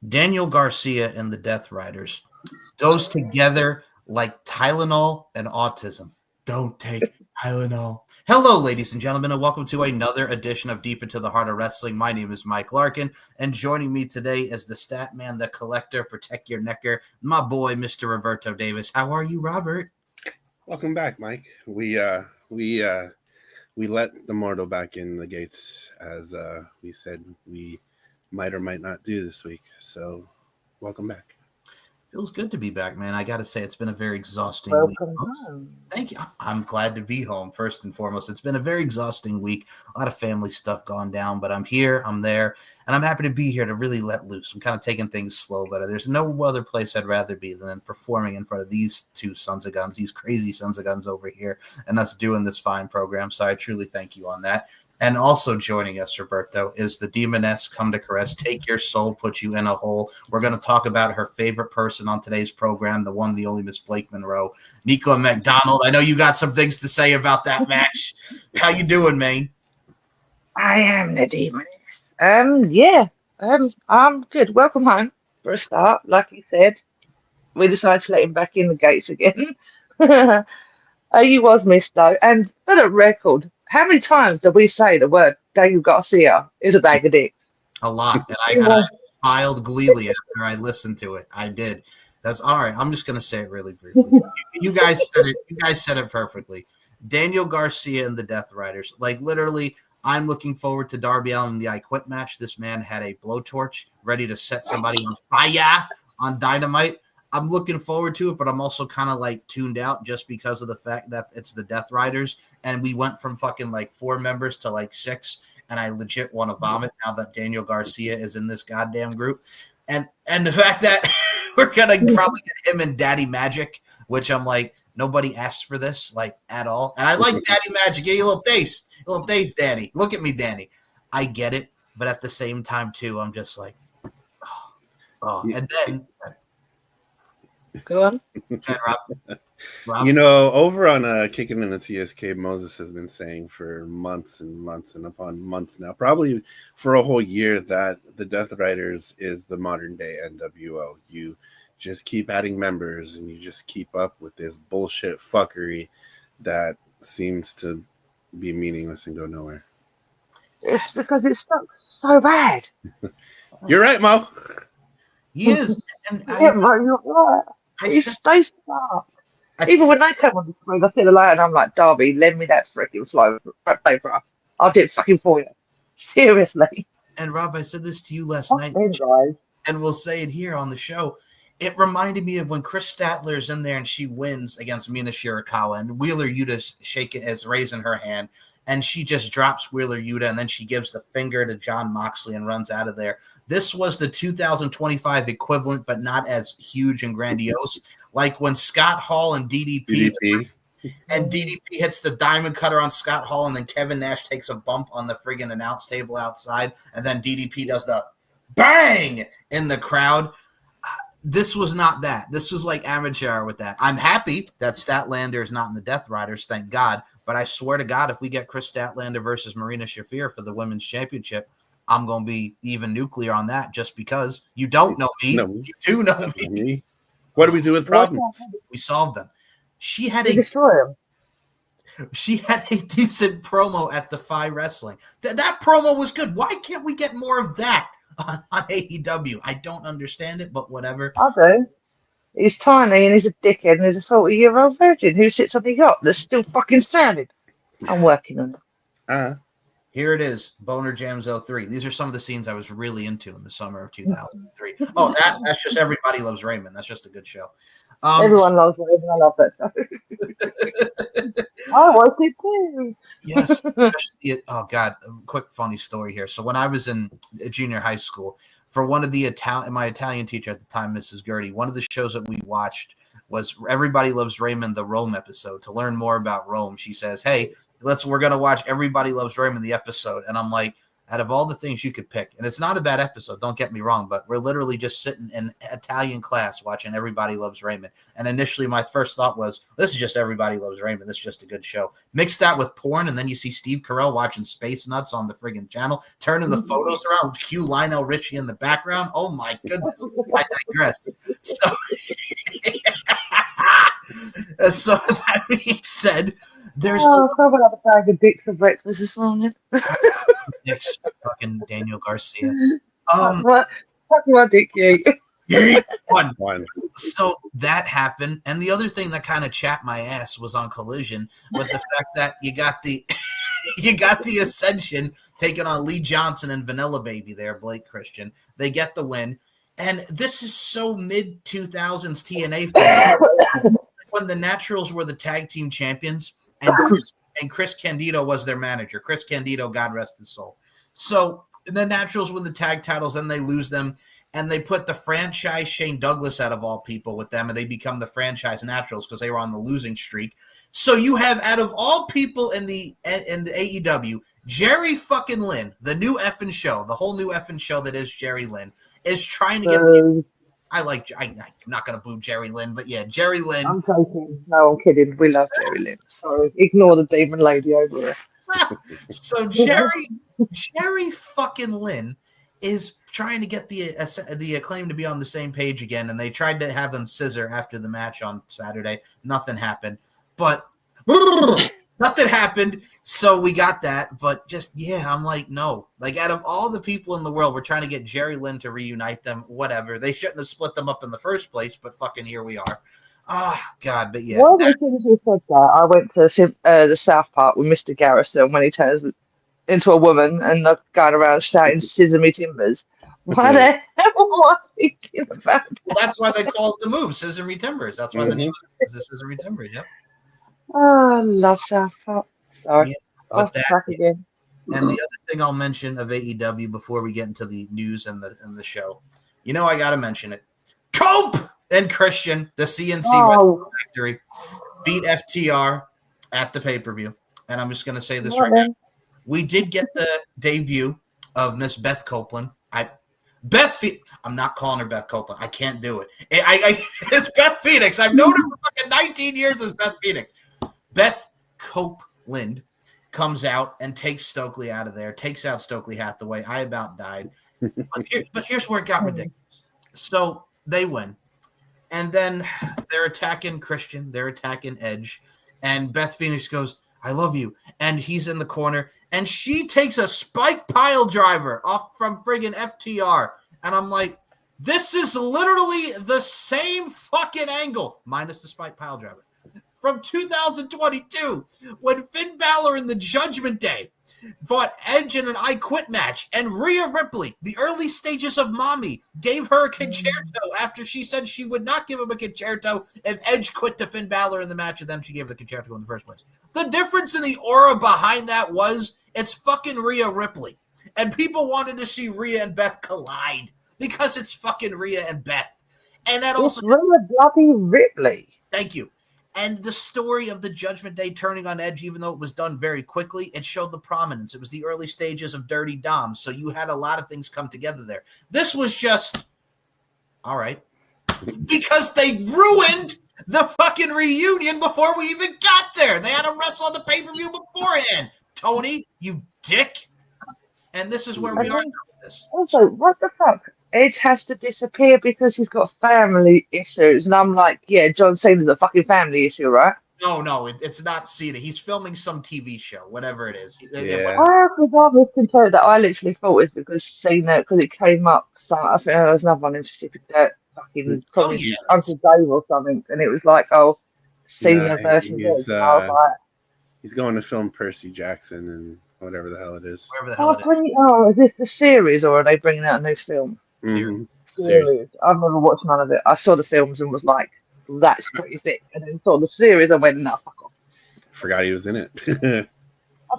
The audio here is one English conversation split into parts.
Daniel Garcia and the Death Riders goes together like Tylenol and autism. Don't take Tylenol. Hello, ladies and gentlemen, and welcome to another edition of Deep Into the Heart of Wrestling. My name is Mike Larkin, and joining me today is the stat man, the collector, protect your necker, my boy, Mr. Roberto Davis. How are you, Robert? Welcome back, Mike. We let the mortal back in the gates, as we said we might or might not do this week. So, welcome back. Feels good to be back, man. I got to say, it's been a very exhausting Welcome week. home. Thank you. I'm glad to be home, first and foremost. It's been a very exhausting week. A lot of family stuff gone down, but I'm here, I'm there, and I'm happy to be here to really let loose. I'm kind of taking things slow, but there's no other place I'd rather be than performing in front of these two sons of guns, these crazy sons of guns over here, and us doing this fine program. So I truly thank you on that. And also joining us, Roberto, is the demoness come to caress, take your soul, put you in a hole. We're going to talk about her favorite person on today's program, the one, the only Miss Blake Monroe, Nico McDonald. I know you got some things to say about that match. How you doing, man? I am the demoness. I'm good. Welcome home for a start. Like you said, we decided to let him back in the gates again. You was missed though, and for the record, how many times did we say the word Daniel Garcia is a bag of dicks? A lot. And I smiled gleefully after I listened to it. I did. That's all right. I'm just going to say it really briefly. You guys said it. You guys said it perfectly. Daniel Garcia and the Death Riders. Like, literally, I'm looking forward to Darby Allin in the I Quit match. This man had a blowtorch ready to set somebody on fire on Dynamite. I'm looking forward to it, but I'm also kind of like tuned out just because of the fact that it's the Death Riders, and we went from fucking like 4 members to like 6, and I legit want to vomit now that Daniel Garcia is in this goddamn group. And the fact that we're gonna probably get him and Daddy Magic, which I'm like, nobody asked for this like at all. And I like Daddy Magic. Get you a little taste, Daddy. Look at me, Danny. I get it, but at the same time too, I'm just like, oh. And then Go on. Rob. You know, over on Kicking in the TSK, Moses has been saying for months and months and upon months now, probably for a whole year, that the Death Riders is the modern day NWO. You just keep adding members and you just keep up with this bullshit fuckery that seems to be meaningless and go nowhere. It's because it's so bad. You're right, Mo. He is. And Yeah, Mo, you're right. They start. Even when they come on the screen, I see the light and I'm like, Darby, lend me that freaking flow paper. I'll do it fucking for you. Seriously. And Rob, I said this to you last night, guys. and we'll say it here on the show. It reminded me of when Chris Statler's in there and she wins against Mina Shirakawa, and Wheeler Yuta's shaking is raising her hand, and she just drops Wheeler Yuta, and then she gives the finger to Jon Moxley and runs out of there. This was the 2025 equivalent, but not as huge and grandiose. Like when Scott Hall and DDP. And DDP hits the diamond cutter on Scott Hall, and then Kevin Nash takes a bump on the friggin' announce table outside, and then DDP does the bang in the crowd. This was not that. This was like amateur with that. I'm happy that Statlander is not in the Death Riders, thank God. But I swear to God, if we get Chris Statlander versus Marina Shafir for the Women's Championship, I'm going to be even nuclear on that just because you don't know me. No. You do know me. What do we do with problems? We solve them. She had destroy him. She had a decent promo at Defy Wrestling. That promo was good. Why can't we get more of that on AEW? I don't understand it, but whatever. I do. He's tiny and he's a dickhead and he's a 40-year-old virgin who sits on the yacht that's still fucking standing. I'm working on it. Here it is, Boner Jams 03. These are some of the scenes I was really into in the summer of 2003. Oh, that's just Everybody Loves Raymond. That's just a good show. Everyone loves Raymond. I love that show. I watched it too. Yes. Oh, God. A quick funny story here. So when I was in junior high school, for one of the my Italian teacher at the time, Mrs. Gertie, one of the shows that we watched was Everybody Loves Raymond, the Rome episode. To learn more about Rome, she says, hey, we're going to watch Everybody Loves Raymond, the episode. And I'm like, out of all the things you could pick, and it's not a bad episode, don't get me wrong, but we're literally just sitting in Italian class watching Everybody Loves Raymond. And initially my first thought was, this is just Everybody Loves Raymond. This is just a good show. Mix that with porn, and then you see Steve Carell watching Space Nuts on the friggin' channel, turning the photos around, cue Lionel Richie in the background. Oh my goodness, I digress. So that being said, there's someone had a bag of dicks for breakfast this morning. Dicks, fucking Daniel Garcia. What? Talking about dick, One. So that happened, and the other thing that kind of chapped my ass was on Collision with the fact that you got the Ascension taking on Lee Johnson and Vanilla Baby there, Blake Christian. They get the win, and this is so mid 2000s TNA for me. When the Naturals were the tag team champions, and Chris Candido was their manager. Chris Candido, God rest his soul. So the Naturals win the tag titles, and they lose them, and they put the franchise Shane Douglas out of all people with them, and they become the franchise Naturals because they were on the losing streak. So you have, out of all people in the AEW, Jerry fucking Lynn, the new effing show, the whole new effing show that is Jerry Lynn, is trying to get I'm not going to boo Jerry Lynn, but yeah, Jerry Lynn. I'm joking. No, I'm kidding. We love Jerry Lynn. Sorry. Ignore the demon lady over there. So Jerry fucking Lynn is trying to get the Acclaim to be on the same page again, and they tried to have them scissor after the match on Saturday. Nothing happened. But nothing happened, so we got that. But just, yeah, I'm like, no. Like, out of all the people in the world, we're trying to get Jerry Lynn to reunite them, whatever. They shouldn't have split them up in the first place, but fucking here we are. God, but yeah. Well, as soon as you said that, I went to the South Park with Mr. Garrison when he turns into a woman and going around shouting "Scissor me timbers." What the hell was I thinking about? Well, that's why they call it the move, Scissor me timbers. That's why the name is the Scissor me timbers, yep. Oh, love South Park. Sorry. Yeah, back again. And the other thing I'll mention of AEW before we get into the news and the show, I got to mention it. Cope and Christian, the CNC Wrestling Factory, beat FTR at the pay-per-view. And I'm just going to say this right now. We did get the debut of Miss Beth Copeland. I'm not calling her Beth Copeland. I can't do it. It's Beth Phoenix. I've known her for fucking 19 years as Beth Phoenix. Beth Copeland comes out and takes Stokely out of there, takes out Stokely Hathaway. I about died. But here's where it got ridiculous. So they win. And then they're attacking Christian. They're attacking Edge. And Beth Phoenix goes, I love you. And he's in the corner. And she takes a spike pile driver off from friggin' FTR. And I'm like, this is literally the same fucking angle, minus the spike pile driver, from 2022 when Finn Balor in the Judgment Day fought Edge in an I Quit match, and Rhea Ripley, the early stages of Mommy, gave her a concerto after she said she would not give him a concerto if Edge quit to Finn Balor in the match, and then she gave her the concerto in the first place. The difference in the aura behind that was it's fucking Rhea Ripley. And people wanted to see Rhea and Beth collide because it's fucking Rhea and Beth. And that also... It's Rhea bloody Ripley. Thank you. And the story of the Judgment Day turning on Edge, even though it was done very quickly, it showed the prominence. It was the early stages of Dirty Dom, so you had a lot of things come together there. This was just, all right, because they ruined the fucking reunion before we even got there. They had to wrestle on the pay-per-view beforehand. Tony, you dick. And this is where we are now with this. Also, what the fuck? Edge has to disappear because he's got family issues. And I'm like, yeah, John Cena's a fucking family issue, right? No, it's not Cena. He's filming some TV show, whatever it is. Yeah. I misconstrued that. I literally thought it's because Cena, because it came up. So I think there was another one in stupid fucking probably Uncle Dave or something. And it was like, Cena versus Edge. I was like, he's going to film Percy Jackson and whatever the hell it is. Whatever the hell it is. Is this the series or are they bringing out a new film? Mm-hmm. Series. I've never watched none of it. I saw the films and was like, that's pretty sick. And then saw the series and went, no, fuck off. Forgot he was in it. I didn't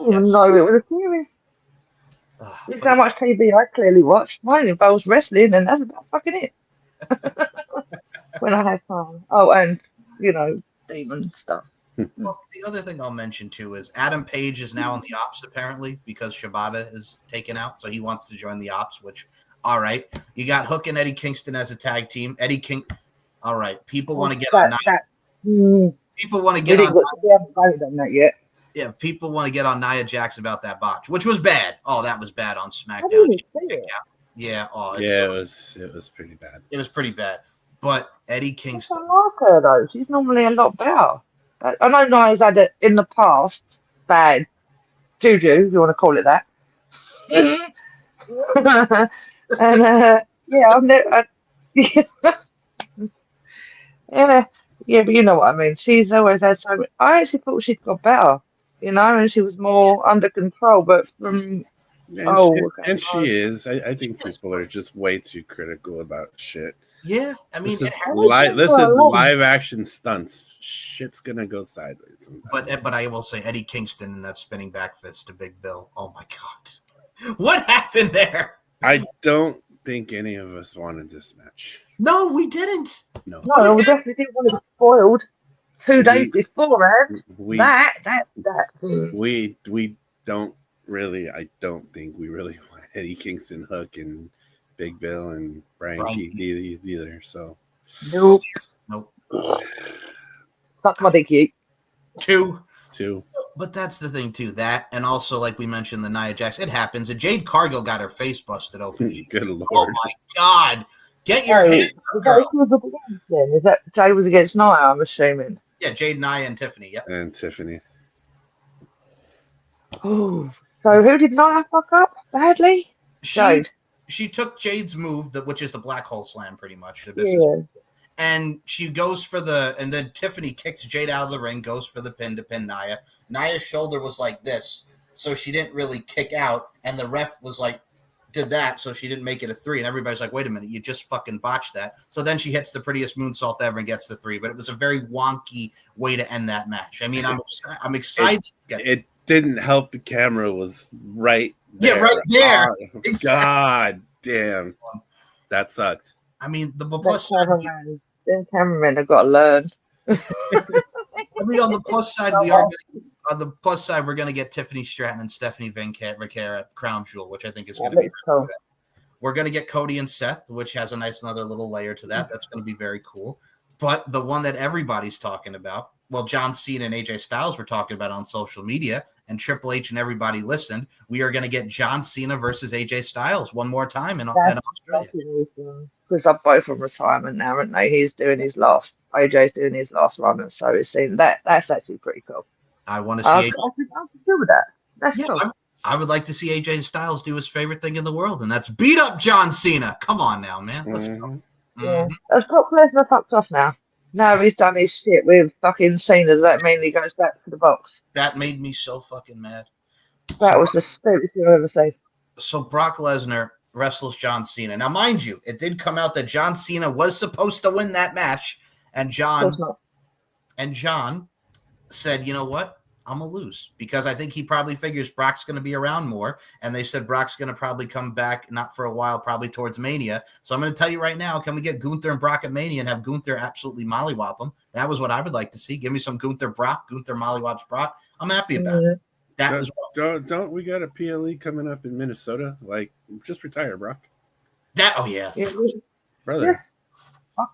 even know it was a series. This is how much TV I clearly watch. Mine involves wrestling and that's about fucking it. When I have time. Oh, and, demon stuff. Well, the other thing I'll mention too is Adam Page is now in the ops apparently because Shibata is taken out, so he wants to join the ops. Which, all right, you got Hook and Eddie Kingston as a tag team. All right, people want to get on. People want to get on. We haven't voted on that yet. Yeah, people want to get on Nia Jax about that botch, which was bad. Oh, that was bad on SmackDown. Yeah. Oh, it was pretty bad. It was pretty bad. But Eddie Kingston. I like her though. She's normally a lot better. I know Nia's had it in the past bad juju, if you want to call it that. And I've never. Yeah, but you know what I mean. She's always had so. I actually thought she'd got better, and she was more under control. But from she is. I think people are just way too critical about shit. Yeah, I mean, this is live action stunts. Shit's gonna go sideways sometimes. But I will say Eddie Kingston and that spinning back fist to Big Bill. Oh my god, what happened there? I don't think any of us wanted this match. No, we didn't. No, we definitely didn't want it spoiled 2 days beforehand. We don't really. I don't think we really want Eddie Kingston, Hook, and Big Bill and Brian Keith either. So nope. Fuck my dick, Two. But that's the thing too. That and also like we mentioned the Nia Jax. It happens. And Jade Cargill got her face busted open. Good lord! Oh my god! Get your head, girl. Is that Jade was against Nia? I'm assuming. Yeah, Jade, Nia, and Tiffany. Yep. And Tiffany. Oh, so who did Nia fuck up badly? Jade. She took Jade's move, which is the black hole slam, pretty much. And she goes for and then Tiffany kicks Jade out of the ring, goes for the pin to pin Nia. Nia's shoulder was like this, so she didn't really kick out, and the ref was like, did that, so she didn't make it a 3, and everybody's like, wait a minute, you just fucking botched that. So then she hits the prettiest moonsault ever and gets the 3, but it was a very wonky way to end that match. I mean, I'm excited. It didn't help the camera was right there. Yeah, right there. Oh, exactly. God damn. That sucked. I mean, the plus side. The cameramen have got to learn. I mean, on the plus side, we're going to get Tiffany Stratton and Stephanie Vaquera at Crown Jewel, which I think is going to be cool. We're going to get Cody and Seth, which has a nice another little layer to that. That's going to be very cool. But the one that everybody's talking about, well, John Cena and AJ Styles were talking about on social media, and Triple H and everybody listened. We are going to get John Cena versus AJ Styles one more time in Australia. Because they're both from retirement now, aren't they? AJ's doing his last run, and so it seems that's actually pretty cool. I want to see AJ. I'm good with that. That's cool. I would like to see AJ Styles do his favorite thing in the world, and that's beat up John Cena. Come on now, man. Let's go. Yeah. Has Brock Lesnar fucked off now? No, he's done his shit with fucking Cena. Does that mean he goes back to the box? That made me so fucking mad. That was the stupidest thing I've ever seen. So Brock Lesnar wrestles John Cena. Now, mind you, it did come out that John Cena was supposed to win that match, and John said, you know what? I'm going to lose, because I think he probably figures Brock's going to be around more, and they said Brock's going to probably come back, not for a while, probably towards Mania. So I'm going to tell you right now, can we get Gunther and Brock at Mania and have Gunther absolutely mollywop them? That was what I would like to see. Give me some Gunther mollywops Brock. I'm happy about it. Don't we got a PLE coming up in Minnesota? Like, just retire, Brock. Yeah. Brother. Yeah.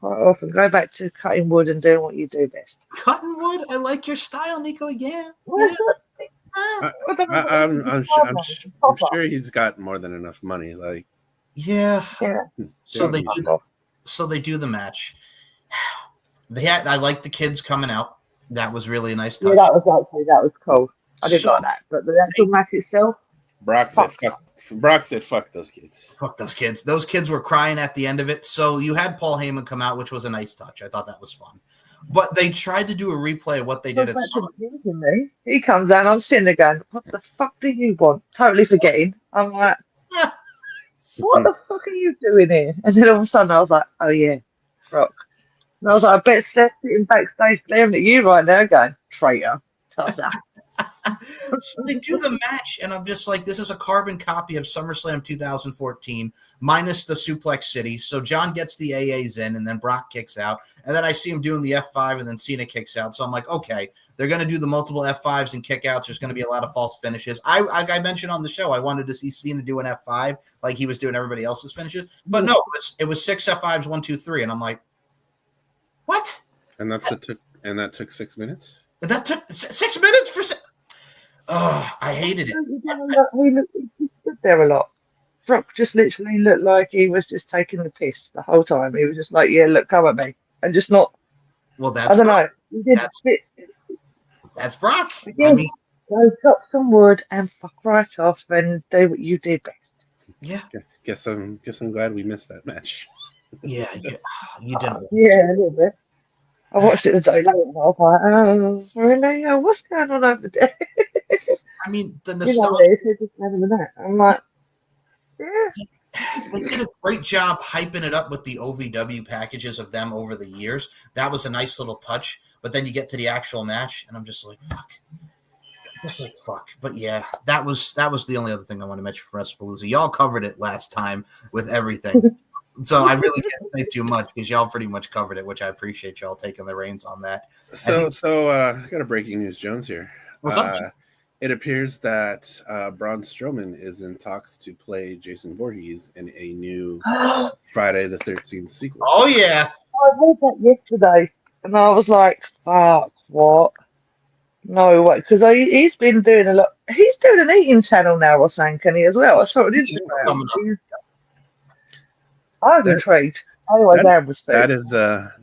Off and go back to cutting wood and doing what you do best. Cutting wood? I like your style, Nico. Yeah. I'm sure he's got more than enough money. Like, yeah. So they do the match. I like the kids coming out. That was really a nice touch. Yeah, that was cool. I did like that, but the actual match itself. Brock said, fuck those kids. Fuck those kids. Those kids were crying at the end of it. So you had Paul Heyman come out, which was a nice touch. I thought that was fun. But they tried to do a replay of what they did at SummerSlam. He comes out, I'm sitting there going, what the fuck do you want? Totally forgetting. I'm like, what the fuck are you doing here? And then all of a sudden I was like, oh yeah, Brock. And I was like, I bet Steph's sitting backstage glaring at you right now going, traitor. So they do the match, and I'm just like, this is a carbon copy of SummerSlam 2014 minus the Suplex City. So John gets the AAs in, and then Brock kicks out, and then I see him doing the F5, and then Cena kicks out. So I'm like, okay, they're going to do the multiple F5s and kickouts. There's going to be a lot of false finishes. I mentioned on the show, I wanted to see Cena do an F5 like he was doing everybody else's finishes, but no, it was 6 F5s, 1, 2, 3, and I'm like, what? And that took 6 minutes. That took 6 minutes for. Oh, I hated it. He stood there a lot. Brock just literally looked like he was just taking the piss the whole time. He was just like, yeah, look, come at me. And just not, Well, that's I don't Brock. know. He didn't fit. That's Brock. Again, I mean, go chop some wood and fuck right off and do what you did best. yeah, Guess I'm glad we missed that match. yeah, you didn't. Yeah, a little bit. I watched it the day later and I was like, oh, really? Oh, what's going on over there? I mean, the You know, nostalgia. they're just having a minute. I'm like, yeah. They did a great job hyping it up with the OVW packages of them over the years. That was a nice little touch. But then you get to the actual match, and I'm just like, fuck. Just like fuck. But yeah, that was the only other thing I want to mention for WrestlePalooza. Y'all covered it last time with everything. So I really can't say too much because y'all pretty much covered it, which I appreciate y'all taking the reins on that. So I got a breaking news, Jones here. What's up? It appears that Braun Strowman is in talks to play Jason Voorhees in a new Friday the 13th sequel. Oh yeah. I read that yesterday and I was like, fuck, what? No way. Because he's been doing a lot. He's doing an eating channel now or something, can he, as well? I saw it on Instagram. I was intrigued. That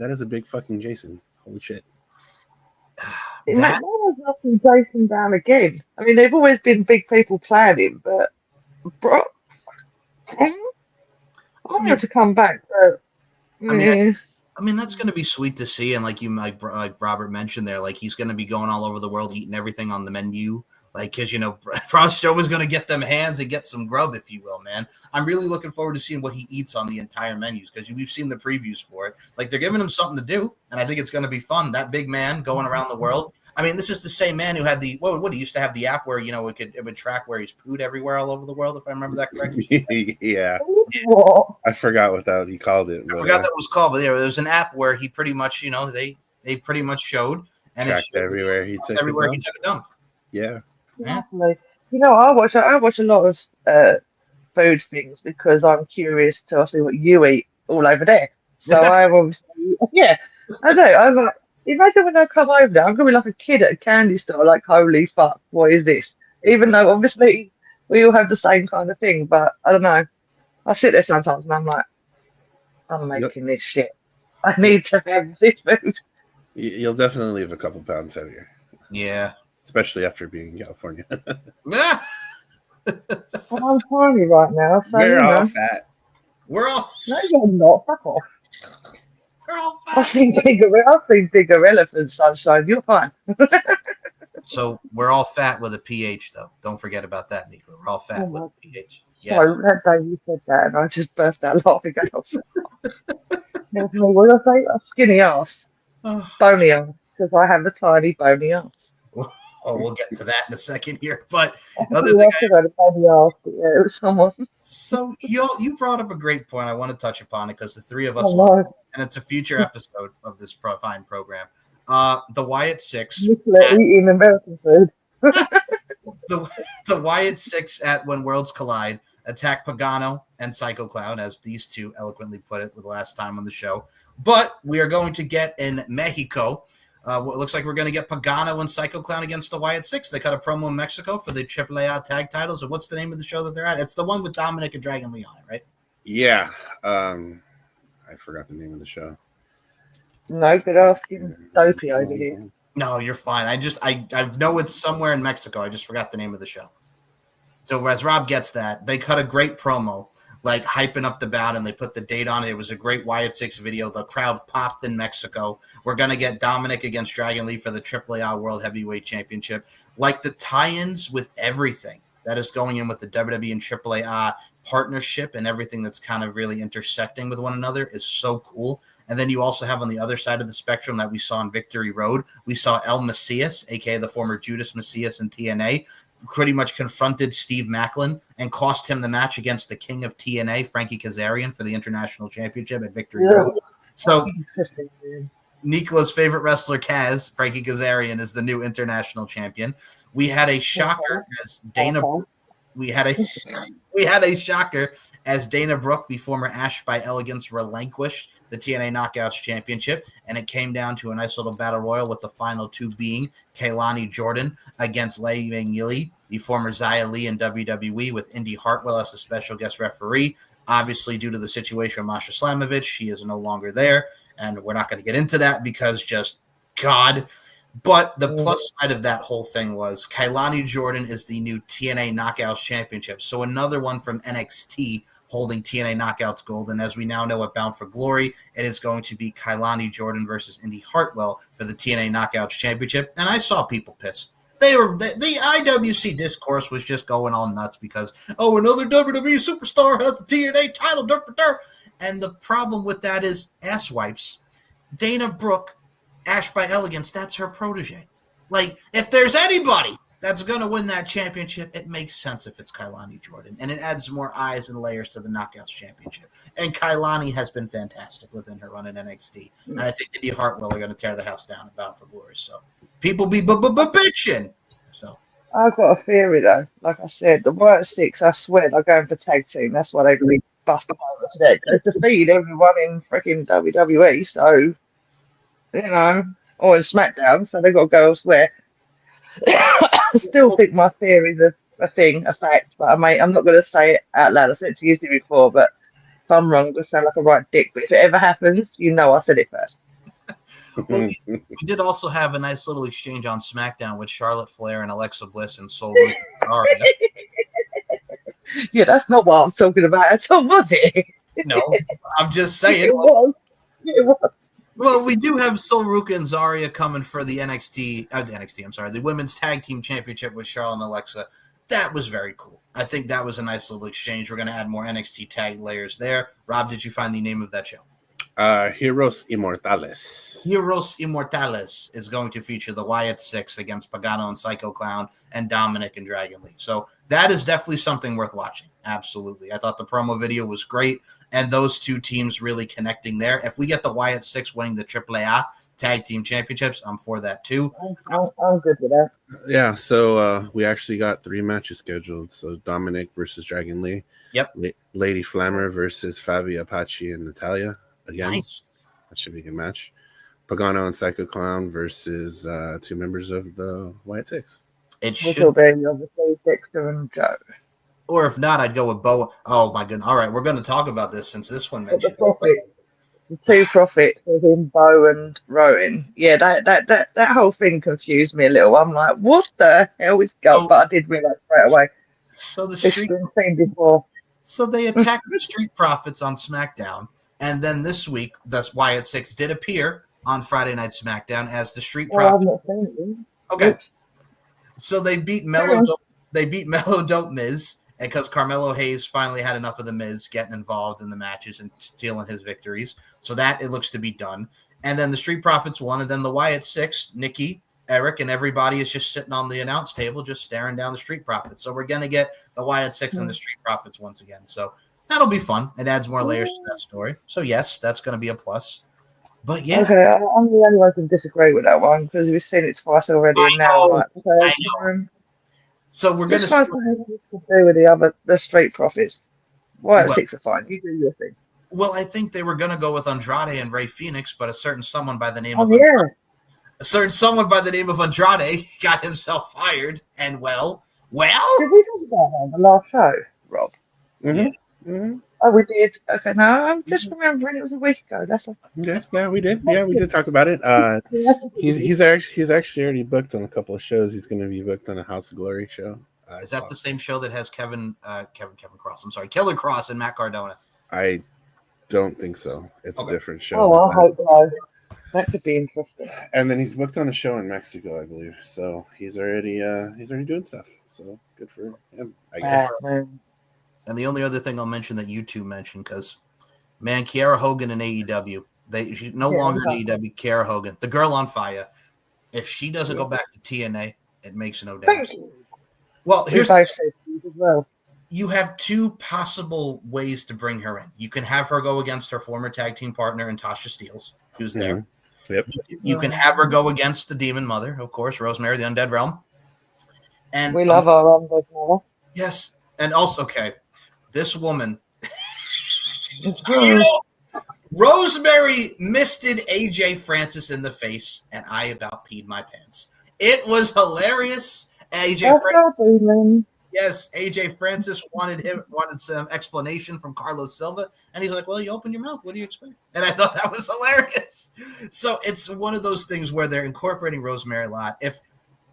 is a big fucking Jason. Holy shit. That was knocking Jason down again. I mean, they've always been big people planning, but Brock, I want to come back. But, I mean, that's going to be sweet to see, and like Robert mentioned there, like he's going to be going all over the world eating everything on the menu, like because Braun Strowman's going to get them hands and get some grub, if you will, man. I'm really looking forward to seeing what he eats on the entire menus because we've seen the previews for it. Like they're giving him something to do, and I think it's going to be fun. That big man going around the world. I mean, this is the same man who had the what he used to have the app where it would track where he's pooed everywhere all over the world, if I remember that correctly. Yeah. What? I forgot what he called it. I forgot that it was called, but there was an app where he pretty much, they pretty much showed and tracked everywhere he took a dump. Yeah. Exactly. I watch a lot of food things because I'm curious to see what you eat all over there. So I obviously, yeah, I do. I'm like, imagine when I come over there, I'm gonna be like a kid at a candy store, like, holy fuck, what is this? Even though obviously we all have the same kind of thing, but I don't know. I sit there sometimes and I'm like, I'm making this shit. I need to have this food. You'll definitely leave a couple pounds heavier. Yeah. Especially after being in California. I'm tiny right now. So, we're all fat. We're all. No, you're not. Fuck off. We're all fat. I've seen bigger elephants, Sunshine. You're fine. So we're all fat with a pH, though. Don't forget about that, Nicola. We're all fat with a pH. Yes. So that day you said that, and I just burst out laughing. What did I say? A skinny ass, bony ass, because I have a tiny bony ass. Oh, we'll get to that in a second here. But so you brought up a great point. I want to touch upon it because the three of us, and it's a future episode of this fine program. The Wyatt Six eating American food. the Wyatt Six at When Worlds Collide attack Pagano and Psycho Clown, as these two eloquently put it the last time on the show. But we are going to get in Mexico. What looks like we're going to get Pagano and Psycho Clown against the Wyatt Six. They cut a promo in Mexico for the AAA tag titles. And what's the name of the show that they're at? It's the one with Dominic and Dragon Lee on it, right? Yeah. I forgot the name of the show. No, good asking Dopey over here. No, you're fine. I know it's somewhere in Mexico. I just forgot the name of the show. So as Rob gets that, they cut a great promo, like hyping up the bout, and they put the date on it. It was a great Wyatt Six video. The crowd popped in Mexico. We're going to get Dominic against Dragon Lee for the AAA World Heavyweight Championship. Like the tie-ins with everything that is going in with the WWE and AAA partnership and everything that's kind of really intersecting with one another is so cool. And then you also have on the other side of the spectrum that we saw in Victory Road, we saw El Macias, aka the former Judas Macias in TNA, pretty much confronted Steve Macklin and cost him the match against the king of TNA, Frankie Kazarian, for the International Championship at Victory Road. So Nikola's favorite wrestler, Kaz, Frankie Kazarian, is the new international champion. We had a shocker as Dana. We had a shocker as Dana Brooke, the former Ash by Elegance, relinquished the TNA Knockouts Championship, and it came down to a nice little battle royal with the final two being Kaylani Jordan against Lei Ming Yili, the former Xia Li in WWE, with Indy Hartwell as a special guest referee. Obviously, due to the situation of Masha Slamovich, she is no longer there, and we're not going to get into that because just God. But the plus side of that whole thing was Kaylani Jordan is the new TNA Knockouts Championship. So another one from NXT holding TNA Knockouts gold. And as we now know at Bound for Glory, it is going to be Kaylani Jordan versus Indy Hartwell for the TNA Knockouts Championship. And I saw people pissed. The IWC discourse was just going all nuts because, oh, another WWE superstar has the TNA title. And the problem with that is ass wipes. Dana Brooke, Ash by Elegance, that's her protege. Like, if there's anybody that's going to win that championship, it makes sense if it's Kaylani Jordan. And it adds more eyes and layers to the Knockouts Championship. And Kaylani has been fantastic within her run in NXT. And I think Indy Hartwell are going to tear the house down at Bound for Glory. So people be bitching. So I've got a theory, though. Like I said, the White Six, I swear, they're going for tag team. That's why they really bust them over today. They defeated everyone in freaking WWE, so... or in SmackDown, so they've got to go elsewhere. I still think my theory is a fact, but I'm not going to say it out loud. I said it to you before, but if I'm wrong, I'm going to sound like a right dick. But if it ever happens, I said it first. Well, we did also have a nice little exchange on SmackDown with Charlotte Flair and Alexa Bliss and Sol Ruca. Yeah, that's not what I was talking about at all, was it? No, I'm just saying. It was. Well, we do have Sol Ruca and Zarya coming for the the Women's Tag Team Championship with Charlotte and Alexa. That was very cool. I think that was a nice little exchange. We're going to add more NXT tag layers there. Rob, did you find the name of that show? Heroes Immortales. Heroes Immortales is going to feature the Wyatt Six against Pagano and Psycho Clown and Dominic and Dragon Lee. So that is definitely something worth watching. Absolutely. I thought the promo video was great, and those two teams really connecting there. If we get the Wyatt Six winning the AAA Tag Team Championships, I'm for that too. I'm good with that. Yeah, so we actually got 3 matches scheduled. So Dominic versus Dragon Lee. Yep. Lady Flammer versus Fabi Apache and Natalia. Again, nice. That should be a good match. Pagano and Psycho Clown versus 2 members of the Wyatt Six. It should be obviously Dexter and Joe. Or if not, I'd go with Bo. Oh my goodness! All right, we're going to talk about this since this one mentioned the 2 Profits with him, Bo and Rowan. Yeah, that whole thing confused me a little. I'm like, what the hell is going? But I did realize straight away. So the Street seen before. So they attacked the Street Profits on SmackDown. And then this week, thus Wyatt Six did appear on Friday Night SmackDown as the Street Profits. Okay, so they beat Mellow. They beat Mellow Dope Miz because Carmelo Hayes finally had enough of the Miz getting involved in the matches and stealing his victories. So that it looks to be done. And then the Street Profits won, and then the Wyatt Six, Nikki, Eric, and everybody is just sitting on the announce table, just staring down the Street Profits. So we're gonna get the Wyatt Six and the Street Profits once again. So that'll be fun. It adds more layers to that story. So, yes, that's going to be a plus. But, yeah. Okay, I'm the only one who can disagree with that one because we've seen it twice already. I know. So, we're going to see what to do with the Street Profits. Wyatt Six are fine. You do your thing. Well, I think they were going to go with Andrade and Rey Fenix, but a certain someone by the name of Andrade got himself fired. And, well. Did we talk about that on the last show, Rob? Mm-hmm. Yeah. Mm-hmm. Oh, we did. Okay, no, I'm just remembering it was a week ago. That's all. Yes, yeah, we did. Yeah, we did talk about it. He's actually already booked on a couple of shows. He's going to be booked on a House of Glory show. Is that the same show that has Kevin Cross? I'm sorry, Killer Cross and Matt Cardona. I don't think so. It's a different show. Oh, I hope so. That could be interesting. And then he's booked on a show in Mexico, I believe. So he's already doing stuff. So good for him, I guess. And the only other thing I'll mention that you two mentioned, because, man, Kiara Hogan in AEW, She's no longer in AEW. Kiera Hogan, the girl on fire. If she doesn't go back to TNA, it makes no doubt. Well, here's as well. You have two possible ways to bring her in. You can have her go against her former tag team partner, Tasha Steelz, who's there. Yep. You can have her go against the Demon Mother, of course, Rosemary, the Undead Realm. And we love our Undead Mother. Yes, and also, this woman, Rosemary misted AJ Francis in the face, and I about peed my pants. It was hilarious. AJ Francis wanted some explanation from Carlos Silva, and he's like, "Well, you open your mouth. What do you expect?" And I thought that was hilarious. So it's one of those things where they're incorporating Rosemary a lot. If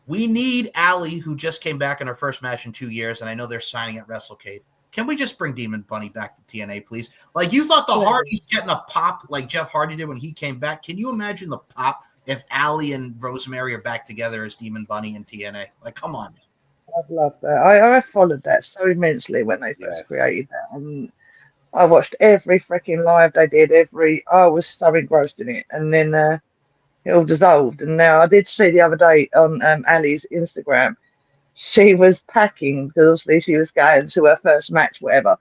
we need Allie, who just came back in her first match in 2 years, and I know they're signing at WrestleCade. Can we just bring Demon Bunny back to TNA, please? Like, you thought the Hardys getting a pop like Jeff Hardy did when he came back. Can you imagine the pop if Allie and Rosemary are back together as Demon Bunny in TNA? Like, come on, man. I'd love that. I followed that so immensely when they first created that. And I watched every freaking live they did. I was so engrossed in it. And then it all dissolved. And now I did see the other day on Allie's Instagram, she was packing because obviously she was going to her first match, whatever.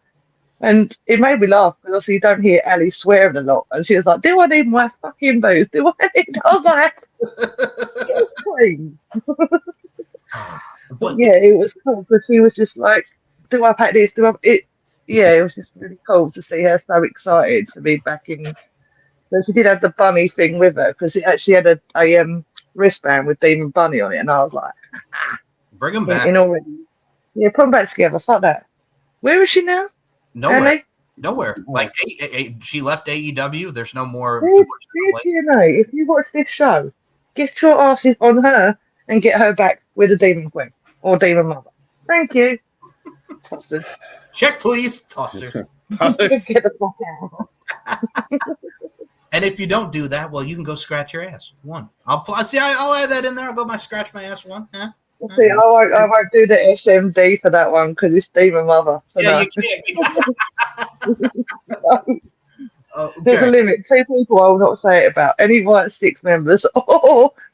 And it made me laugh because obviously you don't hear Allie swearing a lot. And she was like, "Do I need my fucking booze? Do I need?" I was like, "It's clean." But yeah, it was cool because she was just like, "Do I pack this? Do I?" It was just really cool to see her so excited to be back in. So she did have the bunny thing with her because it actually had a wristband with Demon Bunny on it, and I was like, "Bring them back." Already. Yeah, put them back together. Fuck that. Where is she now? Nowhere. Nowhere. Like she left AEW. There's no more. TNA, if you watch this show, get your asses on her and get her back with a Demon Queen or Demon Mother. Thank you. Tossers. Check, please. Tossers. Get the fuck out. And if you don't do that, well, you can go scratch your ass. One. I'll add that in there. I'll go scratch my ass one. Huh? See, I won't do the SMD for that one because it's Demon Mother. So yeah, no. you can't. There's a limit. 2 people I will not say it about. Any White Six members,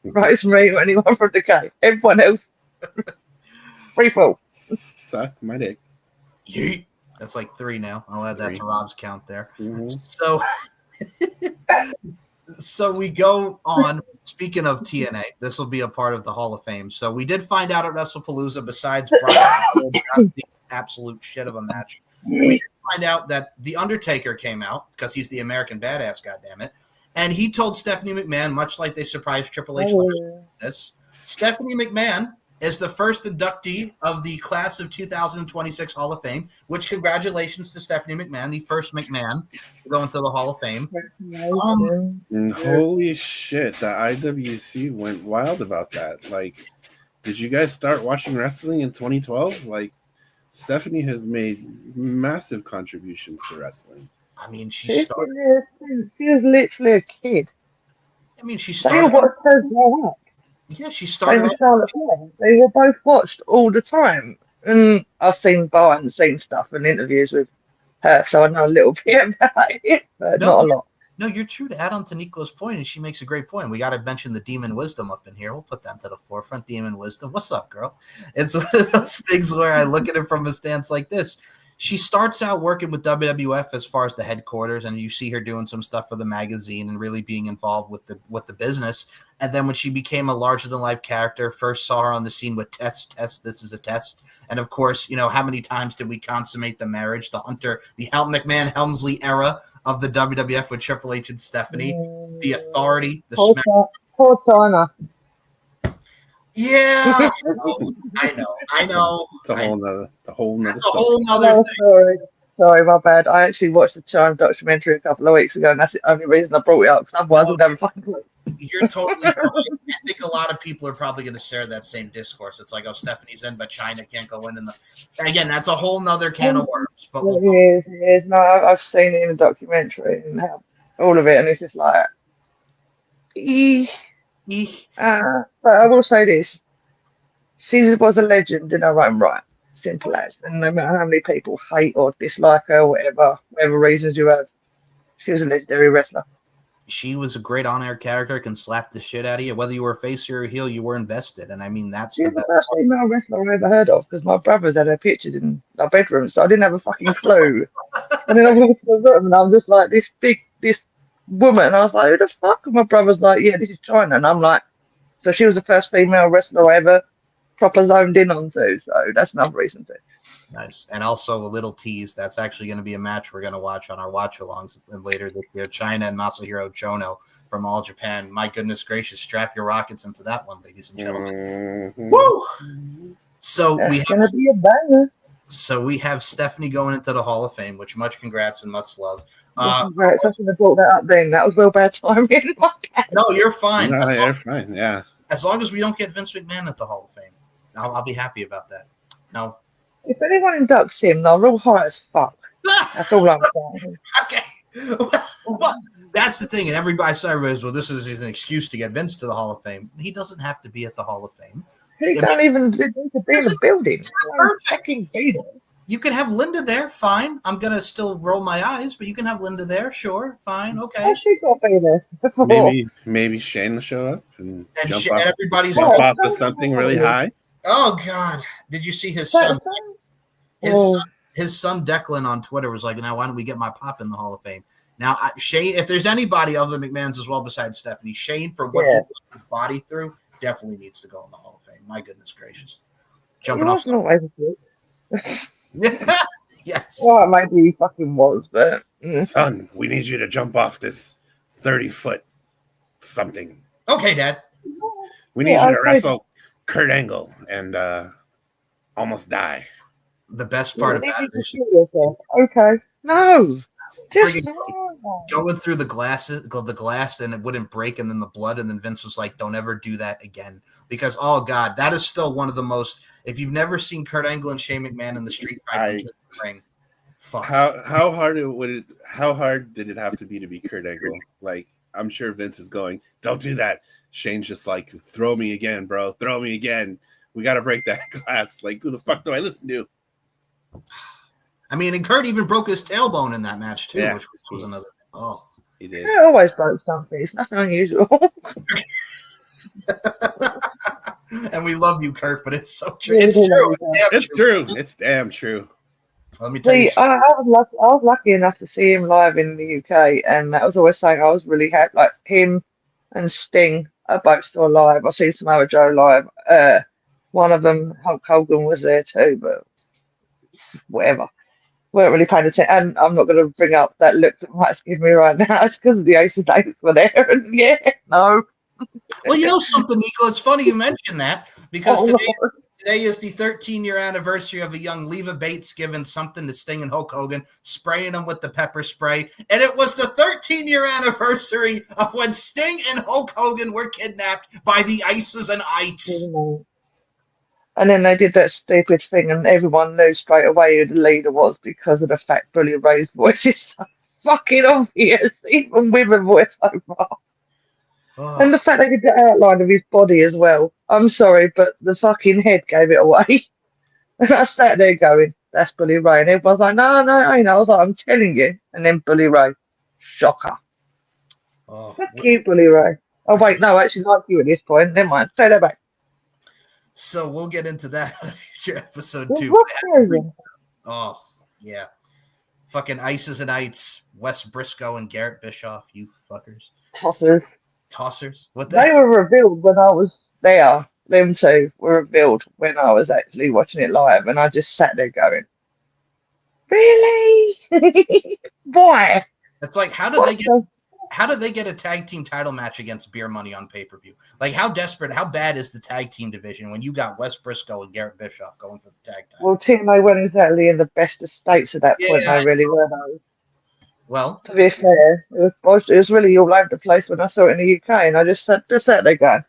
Rosemary, or anyone from Decay. Everyone else, free fall. Suck my dick. Yeet. That's like 3 now. I'll add that to Rob's count there. Mm-hmm. So we go on. Speaking of TNA, this will be a part of the Hall of Fame. So we did find out at WrestlePalooza, besides Brian, absolute shit of a match, we did find out that The Undertaker came out because he's the American Badass, goddammit. And he told Stephanie McMahon, much like they surprised Triple H with this, Stephanie McMahon is the first inductee of the class of 2026 Hall of Fame, which congratulations to Stephanie McMahon, the first McMahon to go into the Hall of Fame. Holy shit, the IWC went wild about that. Like, did you guys start watching wrestling in 2012? Like, Stephanie has made massive contributions to wrestling. I mean, she was literally a kid. I mean, she started. Yeah, she started. They were both watched all the time, and I've seen behind the scenes stuff and interviews with her, so I know a little bit about it, but not a lot. No, you're true. To add on to Nicola's point, and she makes a great point. We got to mention the Demon Wisdom up in here. We'll put that to the forefront. Demon Wisdom, what's up, girl? It's one of those things where I look at it from a stance like this. She starts out working with WWF as far as the headquarters, and you see her doing some stuff for the magazine and really being involved with the business. And then when she became a larger-than-life character, first saw her on the scene with Test, this is a test. And, of course, how many times did we consummate the marriage, the McMahon-Helmsley era of the WWF with Triple H and Stephanie, the Authority, the SmackDown. Poor China. Yeah, I know. It's a whole nother. That's a whole nother thing. Sorry, my bad. I actually watched the Chime documentary a couple of weeks ago, and that's the only reason I brought it up. Because otherwise, I'd never fucking clue. You're totally right. I think a lot of people are probably going to share that same discourse. It's like, oh, Stephanie's in, but China can't go in. Again, that's a whole nother can of worms. But it is. No, I've seen it in the documentary and all of it, and it's just like, but I will say this: she was a legend in her own right. Simple as, and no matter how many people hate or dislike her, whatever reasons you have, she was a legendary wrestler. she was a great on-air character, can slap the shit out of you. Whether you were a face or a heel, you were invested. And I mean, that's She's the the best first part. female wrestler I ever heard of because my brothers had her pictures in our bedroom, so I didn't have a fucking clue. And then I walked into the room and I was just like, this woman. And I was like, who the fuck? And my brother's like, yeah, this is China. And I'm like, so she was the first female wrestler I ever proper zoned in onto. So that's another reason too. Nice. And also a little tease, that's actually going to be a match we're going to watch on our watch-alongs later this year. China and Masahiro Chono from All Japan. My goodness gracious, strap your rockets into that one, ladies and gentlemen. Woo! So That's gonna be a banger. we have Stephanie going into the Hall of Fame, which much congrats and much love. Right, so I should have brought that up then. That was real bad timing. No, you're fine. No, you're fine. Yeah. As long as we don't get Vince McMahon at the Hall of Fame, I'll be happy about that. No. If anyone inducts him, they're real high as fuck. That's all I'm saying. Okay. Well, that's the thing. And everybody says, well, this is an excuse to get Vince to the Hall of Fame. He doesn't have to be at the Hall of Fame. He don't even need to be in the building. Fucking be there. You can have Linda there, fine. I'm gonna still roll my eyes, but you can have Linda there, sure, fine, okay. Oh, she got to be there. Maybe Shane will show up and jump and off, everybody's jump off to something really high. Oh God! Did you see his son? His son Declan on Twitter was like, "Now why don't we get my pop in the Hall of Fame?" Now Shane, if there's anybody other than McMahon's as well besides Stephanie, Shane for what he put his body through definitely needs to go in the Hall of Fame. My goodness gracious, jumping off. Yes. Well, maybe he fucking was, but son, we need you to jump off this 30-foot something. Okay, Dad. We need you to wrestle Kurt Angle and almost die. The best part about it is okay. No. Just going through the glass and it wouldn't break, and then the blood, and then Vince was like, don't ever do that again. Because oh God, that is still one of the most, if you've never seen Kurt Angle and Shane McMahon in the street fight ring, fuck. How hard did it have to be Kurt Angle? Like, I'm sure Vince is going, don't do that. Shane's just like, throw me again, bro. Throw me again. We gotta break that glass. Like, who the fuck do I listen to? I mean, and Kurt even broke his tailbone in that match too, which was another. Oh, he did. He always broke something. It's nothing unusual. And we love you, Kurt, but it's so true. It's true. It's true. It's damn true. Let me tell you. I was lucky enough to see him live in the UK, and that was always saying I was really happy. Like him and Sting are both still alive. I've seen Samoa Joe live. One of them, Hulk Hogan, was there too, but whatever. Weren't really paying attention, and I'm not going to bring up that look that Mike's giving me right now. It's because the Ace of Days were there, and no. Well, you know something, Nico? It's funny you mentioned that because today is the 13-year anniversary of a young Leva Bates giving something to Sting and Hulk Hogan, spraying them with the pepper spray, and it was the 13-year anniversary of when Sting and Hulk Hogan were kidnapped by the Ices and Ites. And then they did that stupid thing, and everyone knew straight away who the leader was because of the fact Bully Ray's voice is so fucking obvious, even with a voiceover. Oh. And the fact they did the outline of his body as well. I'm sorry, but the fucking head gave it away. And I sat there going, that's Bully Ray. And everyone's like, no, I know. I was like, I'm telling you. And then Bully Ray, shocker. Oh, fuck you, Bully Ray. Oh, wait, no, I actually like you at this point. Never mind. Take that back. So we'll get into that on a future episode too. Oh, yeah. Fucking Ices and Ites, Wes Briscoe and Garrett Bischoff, you fuckers. Tossers. What they were revealed when I was there. Them two were revealed when I was actually watching it live, and I just sat there going, really? Why? It's like, how did they get a tag team title match against Beer Money on pay-per-view? Like, how bad is the tag team division when you got Wes Briscoe and Garrett Bischoff going for the tag title? Well, TNA weren't exactly in the best of states at that point. They really were, though. Well, to be fair, it was really all over the place when I saw it in the UK, and I just sat there going,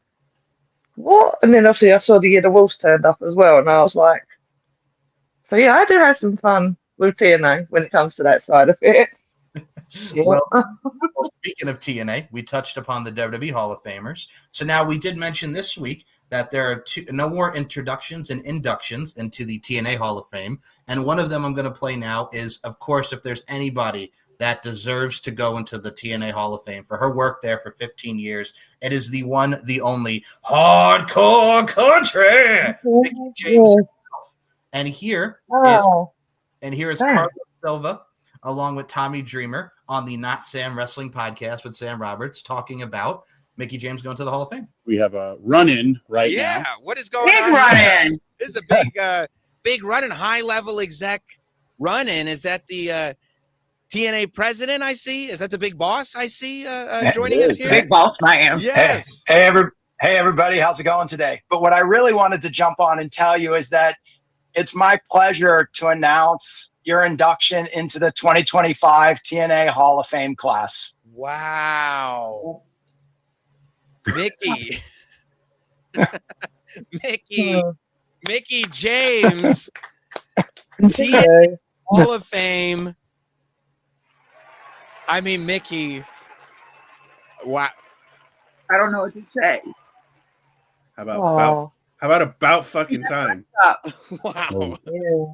what? And then obviously I saw the Wolves turned up as well, and I was like, so yeah, I do have some fun with TNA when it comes to that side of it. Yeah. Well, speaking of TNA, we touched upon the WWE Hall of Famers. So now we did mention this week that there are no more introductions and inductions into the TNA Hall of Fame. And one of them I'm going to play now is, of course, if there's anybody that deserves to go into the TNA Hall of Fame for her work there for 15 years. It is the one, the only hardcore country. Mickie James herself. And here is Carlos Silva, along with Tommy Dreamer, on the Not Sam Wrestling podcast with Sam Roberts, talking about Mickie James going to the Hall of Fame. We have a run-in now. Yeah, what is going on? Big run-in. This is a big run-in, high-level exec run-in. Is that the TNA president I see? Is that the big boss I see joining us here? Big boss man. Yes. Hey, everybody. How's it going today? But what I really wanted to jump on and tell you is that it's my pleasure to announce your induction into the 2025 TNA Hall of Fame class. Wow. Mickie. Mickie James. TNA Hall of Fame. I mean, Mickie. Wow. I don't know what to say. How about fucking time? Wow. Yeah.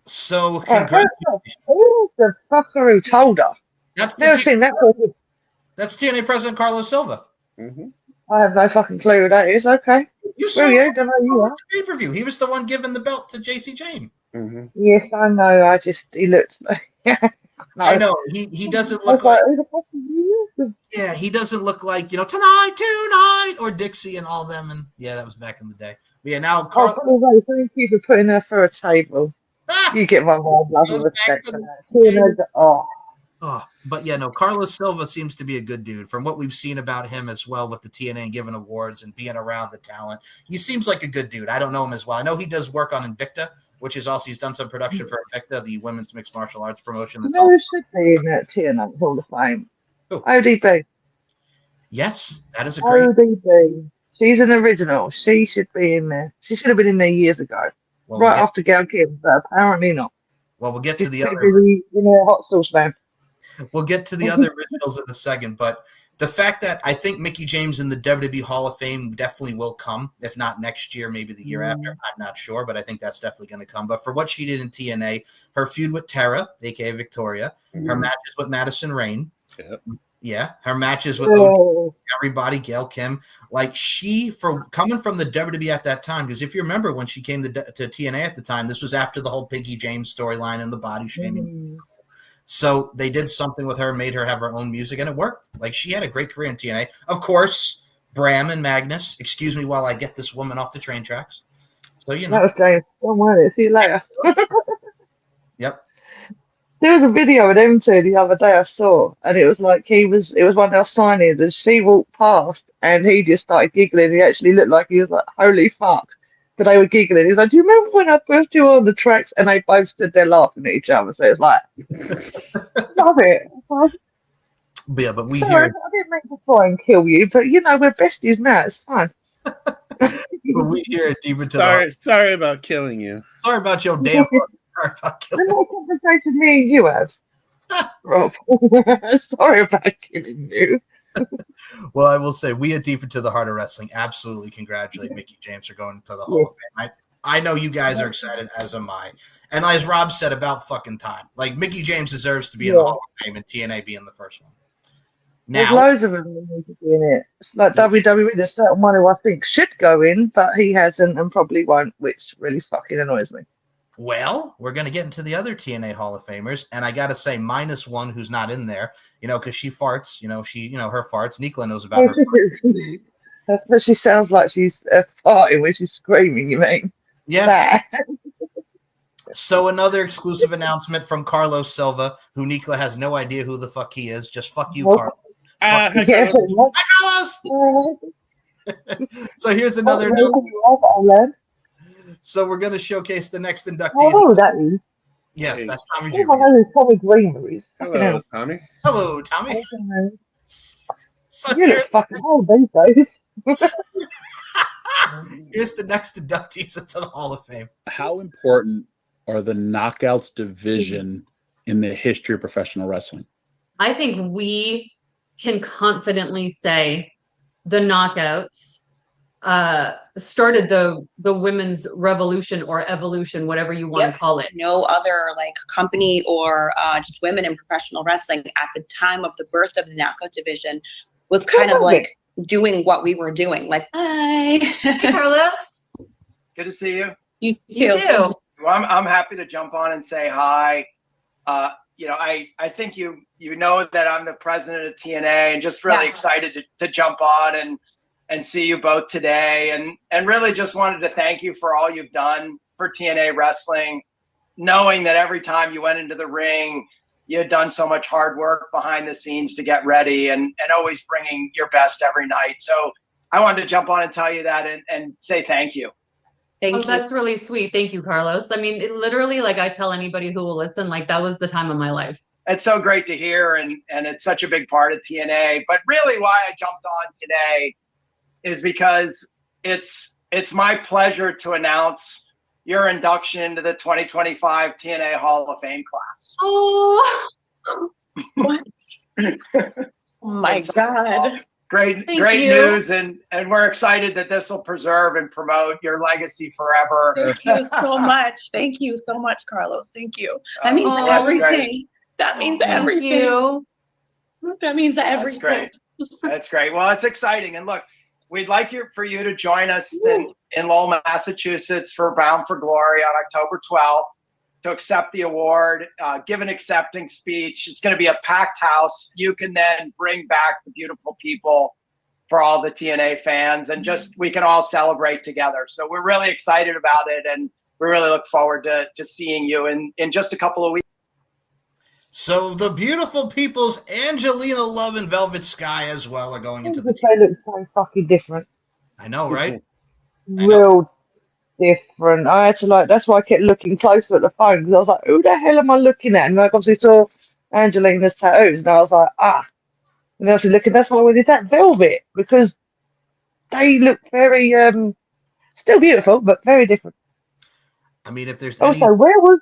So, Who the fucker who told her? Never seen that person. That's TNA President Carlos Silva. Mm-hmm. I have no fucking clue who that is. Okay. You saw don't know who you are. pay-per-view. He was the one giving the belt to JC Jane. Mm-hmm. Yes, I know. He looked like. I know. He doesn't look like. Yeah, he doesn't look like, tonight, or Dixie and all them. And yeah, that was back in the day. But yeah, now Thank you for putting her for a table. You get my whole love and respect for that. But yeah, no, Carlos Silva seems to be a good dude. From what we've seen about him as well with the TNA giving awards and being around the talent, he seems like a good dude. I don't know him as well. I know he does work on Invicta, which is also, he's done some production for Invicta, the women's mixed martial arts promotion. That's all. Should be in that TNA Hall of Fame. Who? ODB. Yes, that is a great. ODB. She's an original. She should be in there. She should have been in there years ago. Right after Gail Kim, but apparently not. Well, we'll get to the other. Hot sauce man. We'll get to the other originals in a second, but the fact that I think Mickie James in the WWE Hall of Fame definitely will come, if not next year, maybe the year after. I'm not sure, but I think that's definitely going to come. But for what she did in TNA, her feud with Tara, aka Victoria, her matches with Madison Rayne, her matches with everybody, Gail Kim, like coming from the WWE at that time, because if you remember when she came to TNA at the time, this was after the whole Piggy James storyline and the body shaming. So they did something with her, made her have her own music, and it worked. Like, she had a great career in TNA. Of course, Bram and Magnus, excuse me while I get this woman off the train tracks. So, That was James. Don't worry. See you later. Yep. There was a video of them two the other day I saw, and it was like it was one of our signings, and she walked past, and he just started giggling. He actually looked like he was like, holy fuck. But they were giggling. He was like, do you remember when I pushed you on the tracks? And they both stood there laughing at each other. So it's like, love it. But we hear. I didn't mean to try and kill you, but we're besties now. It's fine. But we hear it deep into the. Sorry about killing you. Sorry about your damn. Sorry about killing you. The conversation me and you have. Rob. Sorry about killing you. Well, I will say we at Deep Into the Heart of Wrestling absolutely congratulate Mickie James for going to the Hall of Fame. I know you guys are excited, as am I. And as Rob said, about fucking time. Like, Mickie James deserves to be in the Hall of Fame, and TNA being the first one. Now, there's loads of them that need to be in it. Like WWE, there's certain one who I think should go in, but he hasn't and probably won't, which really fucking annoys me. Well, we're going to get into the other TNA Hall of Famers, and I got to say, minus one who's not in there, because she farts, her farts. Nikla knows about her. But she sounds like she's farting when she's screaming, you mean? Yes. So another exclusive announcement from Carlos Silva, who Nikla has no idea who the fuck he is. Just fuck you, Carlos. Hi, Carlos! So here's another announcement. So we're going to showcase the next inductees. Oh, that is. Yes, that's Tommy Jr. Tommy Greenberry. Hello, Tommy. Hello, Tommy. So you look fucking old these days. Here's the next inductees into the Hall of Fame. How important are the knockouts division in the history of professional wrestling? I think we can confidently say the knockouts started the women's revolution or evolution, whatever you want to call it. No other like company or just women in professional wrestling at the time of the birth of the knockout division was kind of like doing what we were doing. Like, hi. Hey, Carlos. Good to see you. You too. Well, I'm happy to jump on and say hi. I think you know that I'm the president of TNA, and just really excited to jump on and see you both today, and really just wanted to thank you for all you've done for TNA wrestling, knowing that every time you went into the ring, you had done so much hard work behind the scenes to get ready and always bringing your best every night. So I wanted to jump on and tell you that and say thank you. Thank you. That's really sweet. Thank you, Carlos. I mean, it literally, like I tell anybody who will listen, like that was the time of my life. It's so great to hear, and it's such a big part of TNA. But really why I jumped on today is because it's my pleasure to announce your induction into the 2025 TNA Hall of Fame class. Oh, What? Oh my God. Great Thank you. news, and we're excited that this will preserve and promote your legacy forever. Thank you so much. Thank you so much, Carlos. Thank you. That means Oh, everything. great. That means thank everything. you. That means That's everything. great. That's great. Well, it's exciting. And look, we'd like for you to join us in Lowell, Massachusetts for Bound for Glory on October 12th to accept the award, give an accepting speech. It's going to be a packed house. You can then bring back the beautiful people for all the TNA fans, and just we can all celebrate together. So we're really excited about it, and we really look forward to seeing you in just a couple of weeks. So the beautiful people's Angelina Love and Velvet Sky as well are going into the They look so fucking different. I know, right? Real different. I had to that's why I kept looking closer at the phone, because I was like, who the hell am I looking at? And I obviously saw Angelina's tattoos, and I was like, And I was looking, that's why I went, is that Velvet? Because they look very, still beautiful, but very different. I mean, if there's Also, where's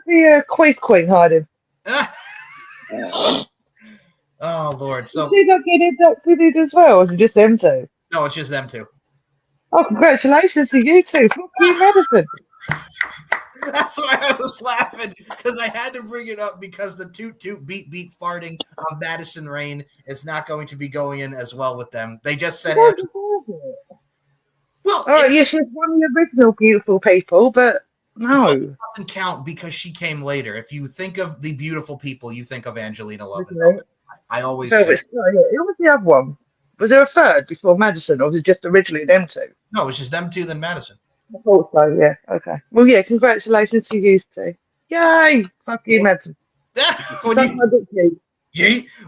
the Queen hiding? Oh, Lord. So Did I get inducted as well, or is it just them two? no, it's just them two. Oh, congratulations to you two. Fuck you, Madison. That's why I was laughing, because I had to bring it up, because the toot toot beat beat farting of Madison Rain is not going to be going in as well with them. They just said it. Well, all right, yeah, she's one of the original beautiful people, but no. It doesn't count because she came later. If you think of the beautiful people, you think of Angelina Love. Okay. I always So say, who was the other one? Was there a third before Madison, or was it just originally them two? no, it's just them two, then Madison. I thought so, yeah. Okay. Well, yeah, congratulations to you two. Yay! Fuck you, Madison.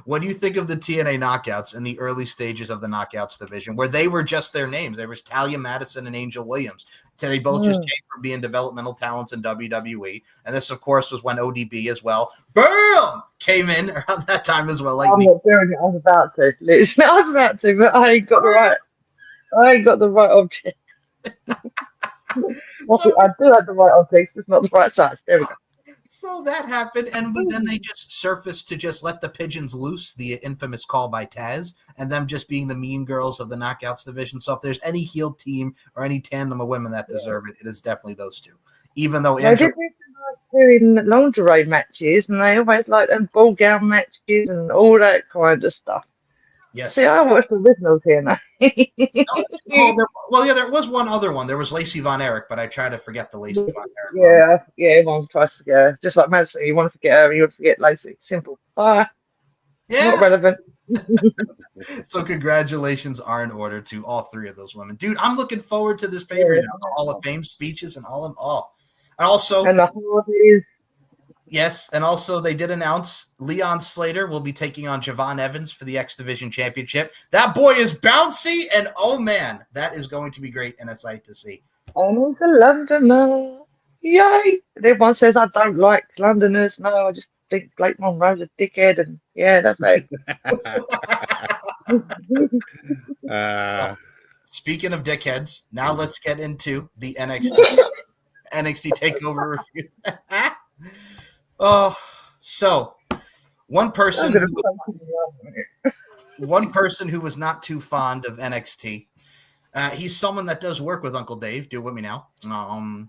When you think of the TNA knockouts in the early stages of the knockouts division, where they were just their names, there was Talia Madison and Angel Williams. So they both just came from being developmental talents in WWE. And this, of course, was when ODB as well, boom, came in around that time as well. Like I'm not doing it. I was about to. Literally, I was about to, but I ain't got the right object. I do have the right object, it's not the right size. There we go. So that happened, and then they just surfaced to just let the pigeons loose, the infamous call by Taz, and them just being the mean girls of the knockouts division. So if there's any heel team or any tandem of women that deserve it, it is definitely those two. Even though They did doing lingerie matches, and they always like them ball gown matches and all that kind of stuff. Yes. See, I watched the originals here now. There was one other one. There was Lacey Von Erich, but I try to forget the Lacey Von Erich. Yeah, everyone tries to forget her. Just like Madison, you want to forget her, you want to forget Lacey. Simple. Bye. Yeah. Not relevant. So congratulations are in order to all three of those women. Dude, I'm looking forward to this pay-per-view now. The Hall of Fame speeches and all in all. And also, and the Hall is. Yes, and also they did announce Leon Slater will be taking on Javon Evans for the X Division Championship. That boy is bouncy, and oh man, that is going to be great and a sight to see. And he's a Londoner. Yay! And everyone says I don't like Londoners. No, I just think Blake Monroe's a dickhead, and yeah, that's it. Speaking of dickheads, now let's get into the NXT Takeover review. Oh, so one person who was not too fond of NXT He's someone that does work with Uncle Dave. Do it with me now. Clean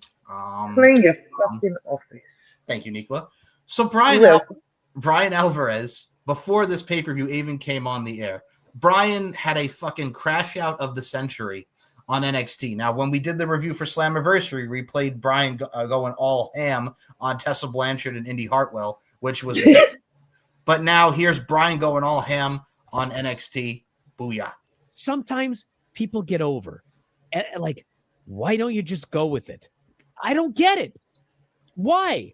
your fucking office. Thank you, Nicola. So Brian Alvarez, before this pay-per-view even came on the air, Brian had a fucking crash out of the century on NXT. Now, when we did the review for Slammiversary, we played Brian going all ham on Tessa Blanchard and Indy Hartwell, which was but now here's Brian going all ham on NXT. Booyah. Sometimes people get over. Like, why don't you just go with it? I don't get it. Why?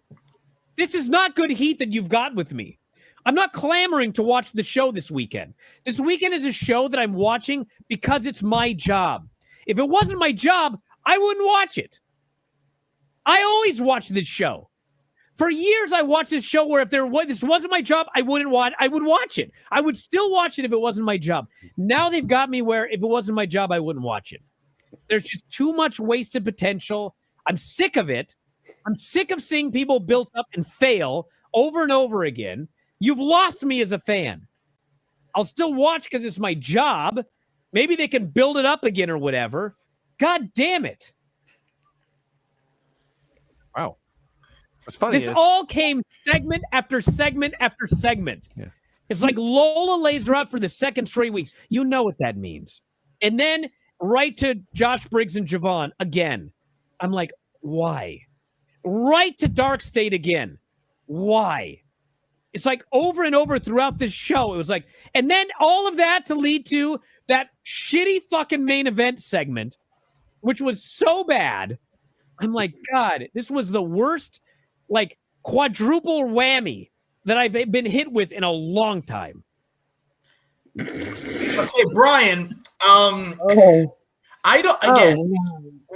This is not good heat that you've got with me. I'm not clamoring to watch the show this weekend. This weekend is a show that I'm watching because it's my job. If it wasn't my job, I wouldn't watch it. I always watch this show. For years, I watched this show where if this wasn't my job, I would watch it. I would still watch it if it wasn't my job. Now they've got me where if it wasn't my job, I wouldn't watch it. There's just too much wasted potential. I'm sick of it. I'm sick of seeing people built up and fail over and over again. You've lost me as a fan. I'll still watch because it's my job. Maybe they can build it up again or whatever. God damn it. Wow. What's funny This all came segment after segment after segment. Yeah. It's like Lola lays her out for the second straight week. You know what that means. And then right to Josh Briggs and Javon again. I'm like, why? Right to Dark State again. Why? It's like over and over throughout this show. It was like, and then all of that to lead to that shitty fucking main event segment, which was so bad. I'm like, God, this was the worst, like, quadruple whammy that I've been hit with in a long time. Okay, Brian.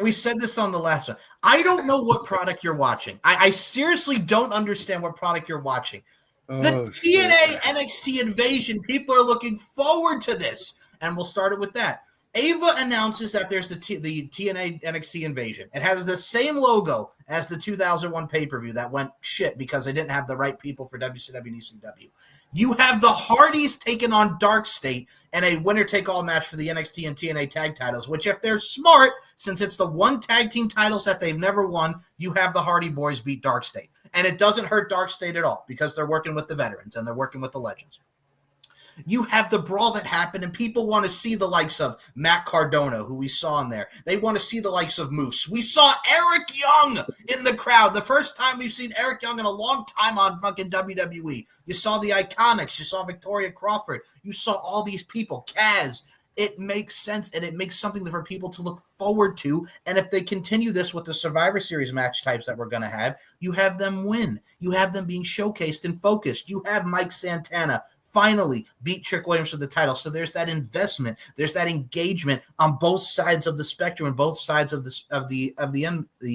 We said this on the last one. I don't know what product you're watching. I seriously don't understand what product you're watching. The TNA NXT invasion, people are looking forward to this. And we'll start it with that. Ava announces that there's the TNA NXT invasion. It has the same logo as the 2001 pay-per-view that went shit because they didn't have the right people for WCW and ECW. You have the Hardys taking on Dark State and a winner-take-all match for the NXT and TNA tag titles, which if they're smart, since it's the one tag team titles that they've never won, you have the Hardy Boys beat Dark State. And it doesn't hurt Dark State at all because they're working with the veterans and they're working with the legends. You have the brawl that happened, and people want to see the likes of Matt Cardona, who we saw in there. They want to see the likes of Moose. We saw Eric Young in the crowd. The first time we've seen Eric Young in a long time on fucking WWE. You saw the Iconics. You saw Victoria Crawford. You saw all these people. Kaz. It makes sense, and it makes something for people to look forward to. And if they continue this with the Survivor Series match types that we're going to have, you have them win. You have them being showcased and focused. You have Mike Santana finally beat Trick Williams for the title. So there's that investment, there's that engagement on both sides of the spectrum and both sides of the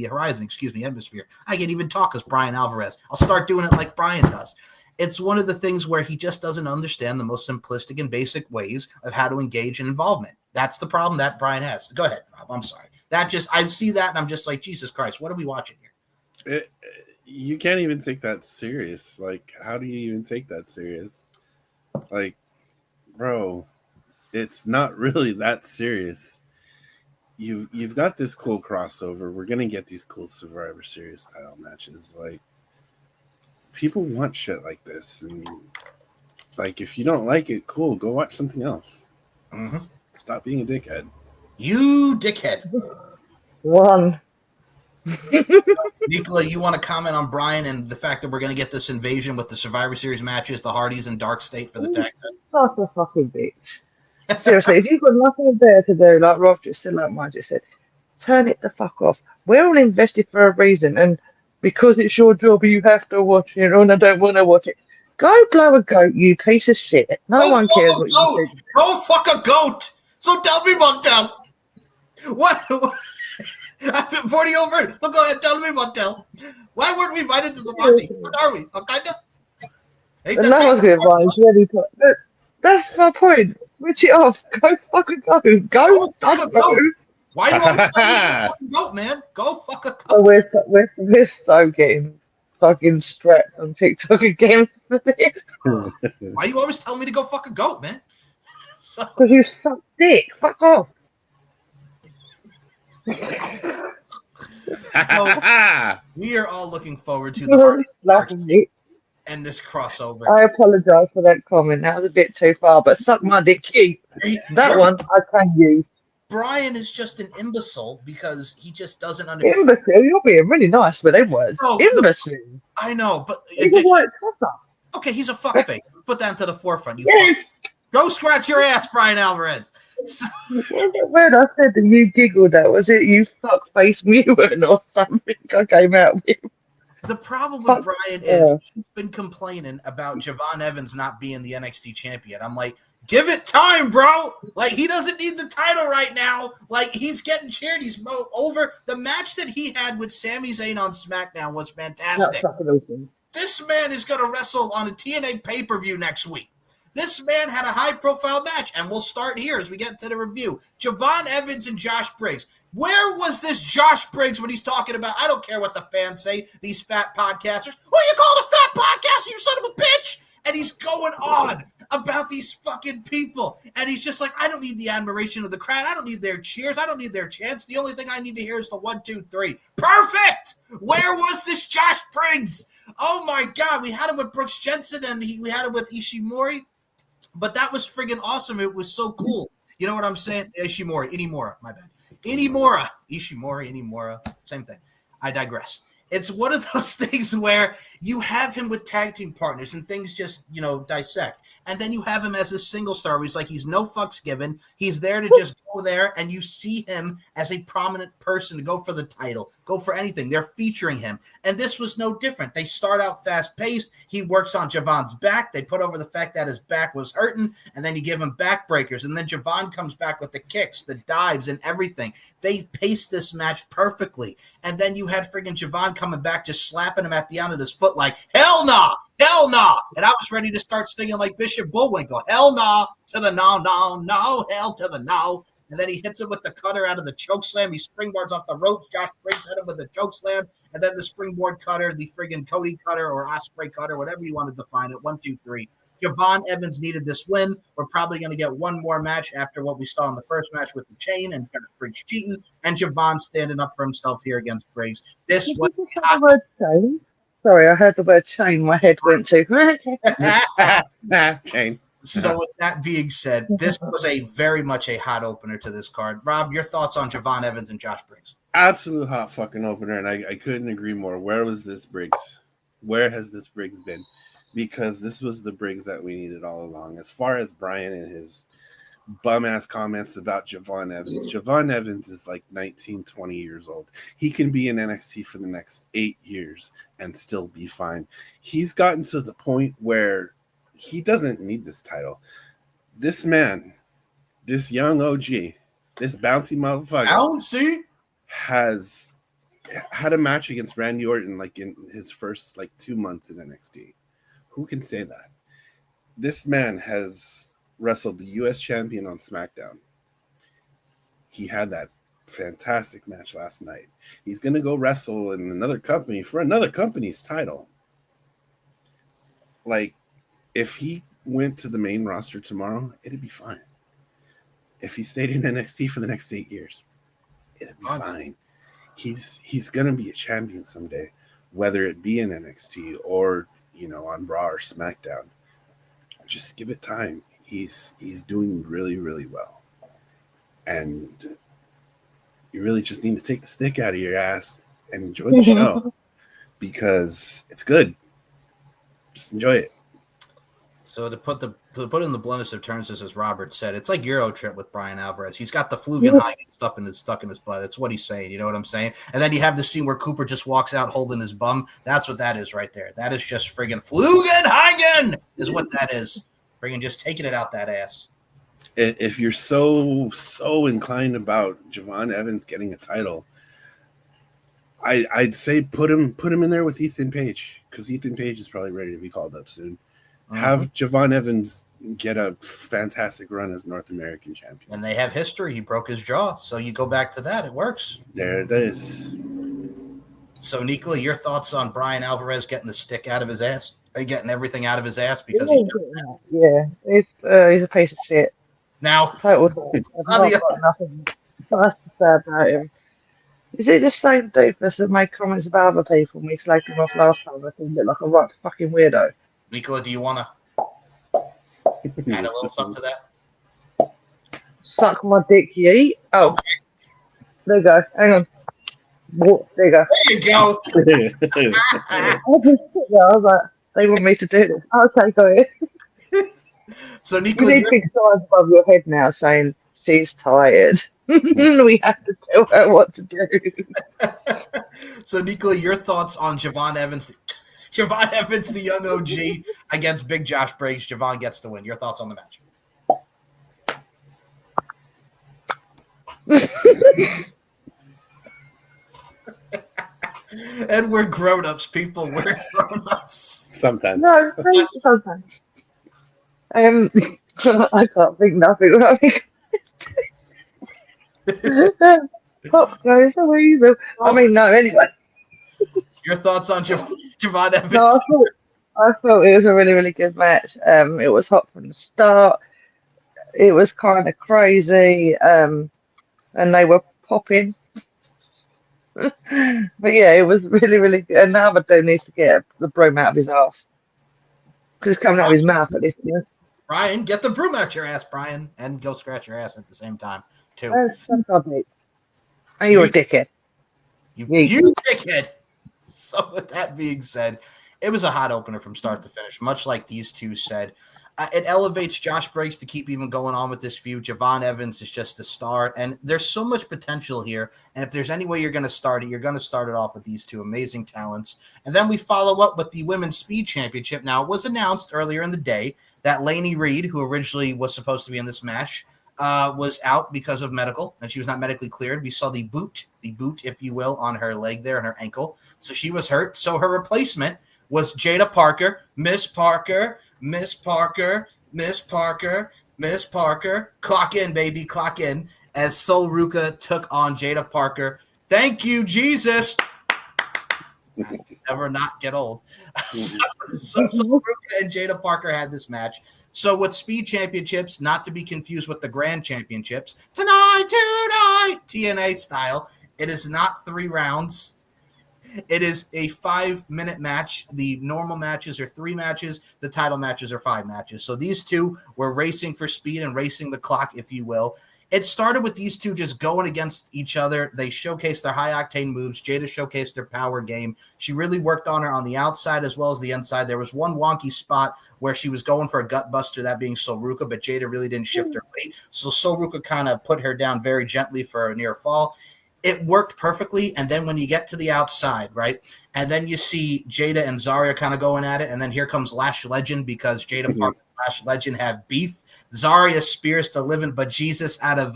horizon, hemisphere. I can't even talk as Brian Alvarez. I'll start doing it like Brian does. It's one of the things where he just doesn't understand the most simplistic and basic ways of how to engage in involvement. That's the problem that Brian has. Go ahead, Rob. I'm sorry. I see that and I'm just like, Jesus Christ, what are we watching here? You can't even take that serious. Like, how do you even take that serious? Like, bro, it's not really that serious. You've got this cool crossover. We're gonna get these cool Survivor Series title matches. Like, people want shit like this, and like, if you don't like it, cool, go watch something else. Mm-hmm. Stop being a dickhead. You dickhead. One. Nicola, you want to comment on Brian and the fact that we're going to get this invasion with the Survivor Series matches, the Hardys and Dark State for the tag team? Fuck a fucking bitch. Seriously, if you've got nothing better to do, like Rob just said, like Mike just said, turn it the fuck off. We're all invested for a reason, and because it's your job, you have to watch it, and I don't want to watch it. Go blow a goat, you piece of shit. No one cares what you do. Go fuck a goat. So tell me, Montel. What? I've been 40 over. So go ahead, tell me, Montel. Why weren't we invited to the party? What are we? Al-Qaeda? No one's going to invite us. That's my point. Switch it off. Go fucking go. Go fuck a goat. Why are you always telling me to fucking goat, man? Go fuck a goat. Oh, we're so getting fucking strapped on TikTok again for this. Why are you always telling me to go fuck a goat, man? Because you suck dick. Fuck off. We are all looking forward to the Hardy Sparks and this crossover. I apologise for that comment. That was a bit too far, but suck my dick, Keith. That one I can use. Brian is just an imbecile because he just doesn't understand. Imbecile? You're being really nice with them words. No, Imbecile. I know, but He's a white cocker. okay, he's a fuckface. Put that into the forefront. You Yes. Go scratch your ass, Brian Alvarez. Was it weird I said that you giggled at? Was it you fuckface mutant or something I came out with? The problem with Brian is he's been complaining about Javon Evans not being the NXT champion. I'm like, give it time, bro. Like, he doesn't need the title right now. Like, he's getting cheered. He's over. The match that he had with Sami Zayn on SmackDown was fantastic. This man is going to wrestle on a TNA pay-per-view next week. This man had a high-profile match, and we'll start here as we get to the review. Javon Evans and Josh Briggs. Where was this Josh Briggs when he's talking about, I don't care what the fans say, these fat podcasters. What you call a fat podcaster, you son of a bitch? And he's going on about these fucking people. And he's just like, I don't need the admiration of the crowd. I don't need their cheers. I don't need their chants. The only thing I need to hear is the 1, 2, 3. Perfect! Where was this Josh Briggs? Oh, my God. We had him with Brooks Jensen, and we had him with Ishimori. But that was friggin' awesome. It was so cool. You know what I'm saying? Inimura, my bad. Ishimori, same thing. I digress. It's one of those things where you have him with tag team partners and things just, dissect. And then you have him as a single star where he's like, he's no fucks given. He's there to just go there, and you see him as a prominent person to go for the title, go for anything. They're featuring him. And this was no different. They start out fast-paced. He works on Javon's back. They put over the fact that his back was hurting, and then you give him backbreakers. And then Javon comes back with the kicks, the dives, and everything. They paced this match perfectly. And then you had friggin' Javon coming back, just slapping him at the end of his foot like, hell nah! Hell nah! And I was ready to start singing like Bishop Bullwinkle. Hell nah to the no, hell to the no. And then he hits him with the cutter out of the choke slam. He springboards off the ropes. Josh Briggs hit him with the choke slam. And then the springboard cutter, the friggin' Cody cutter or Ospreay cutter, whatever you want to define it. 1, 2, 3. Javon Evans needed this win. We're probably going to get one more match after what we saw in the first match with the chain and Briggs cheating and Javon standing up for himself here against Briggs. This was Sorry, I heard the word chain. My head went to chain. So with that being said, this was very much a hot opener to this card. Rob, your thoughts on Javon Evans and Josh Briggs? Absolute hot fucking opener, and I couldn't agree more. Where was this Briggs? Where has this Briggs been? Because this was the Briggs that we needed all along. As far as Brian and his bum-ass comments about Javon Evans. Javon Evans is like 19, 20 years old. He can be in NXT for the next 8 years and still be fine. He's gotten to the point where he doesn't need this title. This man, this young OG, this bouncy motherfucker, has had a match against Randy Orton like in his first 2 months in NXT. Who can say that? This man has wrestled the U.S. champion on SmackDown. He had that fantastic match last night. He's going to go wrestle in another company for another company's title. Like, if he went to the main roster tomorrow, it'd be fine. If he stayed in NXT for the next 8 years, it'd be fine. He's going to be a champion someday, whether it be in NXT or, on Raw or SmackDown. Just give it time. He's doing really, really well. And you really just need to take the stick out of your ass and enjoy the show because it's good. Just enjoy it. So to put in the bluntest of terms, as Robert said, it's like Euro Trip with Brian Alvarez. He's got the Flugenhagen stuck in his butt. It's what he's saying. You know what I'm saying? And then you have the scene where Cooper just walks out holding his bum. That's what that is right there. That is just friggin' Flugenhagen is what that is. Friggin' just taking it out that ass. If you're so inclined about Javon Evans getting a title, I'd say put him in there with Ethan Page because Ethan Page is probably ready to be called up soon. Have Javon Evans get a fantastic run as North American champion. And they have history. He broke his jaw. So you go back to that. It works. There it is. So, Nicola, your thoughts on Brian Alvarez getting the stick out of his ass? Getting everything out of his ass because he's a piece of shit. Now, I've not got nothing nice to say about him. Is it the same doofus that made comments about other people and we slagged him off last time? I think he looked like a right fucking weirdo. Nicola, do you want to add a little something to that? Suck my dick, yeet. Oh, there you go. Hang on. What? There you go. There you go. I was like, they want me to do this. Okay, go ahead. So, You Nicola, need big signs above your head now saying she's tired. We have to tell her what to do. so Nicola, your thoughts on Javon Evans? Javon Evans, the young OG, against Big Josh Briggs. Javon gets the win. Your thoughts on the match? And we're grown-ups, people. We're grown-ups. Sometimes. No, sometimes. I can't think nothing. Pop goes the weasel. I mean, no, anyway. Your thoughts on Javon Evans? No, I thought it was a really, really good match. It was hot from the start. It was kind of crazy, and they were popping. But yeah, it was really, really good. And the other dude needs to get the broom out of his ass because it's coming out of his mouth at this point. Brian, get the broom out your ass, Brian, and go scratch your ass at the same time too. And you're a dickhead. You dickhead. So with that being said, it was a hot opener from start to finish, much like these two said. It elevates Josh Briggs to keep even going on with this feud. Javon Evans is just a start, and there's so much potential here. And if there's any way you're going to start it, you're going to start it off with these two amazing talents. And then we follow up with the Women's Speed Championship. Now, it was announced earlier in the day that Lainey Reed, who originally was supposed to be in this match, was out because of medical, and she was not medically cleared. We saw the boot, if you will, on her leg there and her ankle. So she was hurt. So her replacement was Jada Parker, Miss Parker, Miss Parker, Miss Parker, Miss Parker. Clock in, baby, clock in. As Sol Ruca took on Jada Parker. Thank you, Jesus. Never not get old. So Sol Ruca and Jada Parker had this match. So with Speed Championships, not to be confused with the Grand Championships, tonight, TNA style, it is not 3 rounds. It is a 5-minute match. The normal matches are 3 matches. The title matches are 5 matches. So these two were racing for speed and racing the clock, if you will. It started with these two just going against each other. They showcased their high-octane moves. Jada showcased her power game. She really worked on her on the outside as well as the inside. There was one wonky spot where she was going for a gut buster, that being Sol Ruca, but Jada really didn't shift her weight. So Sol Ruca kind of put her down very gently for a near fall. It worked perfectly, and then when you get to the outside, right, and then you see Jada and Zarya kind of going at it, and then here comes Lash Legend because Jada Parker and Lash Legend have beef. Zarya spears the living bejesus out of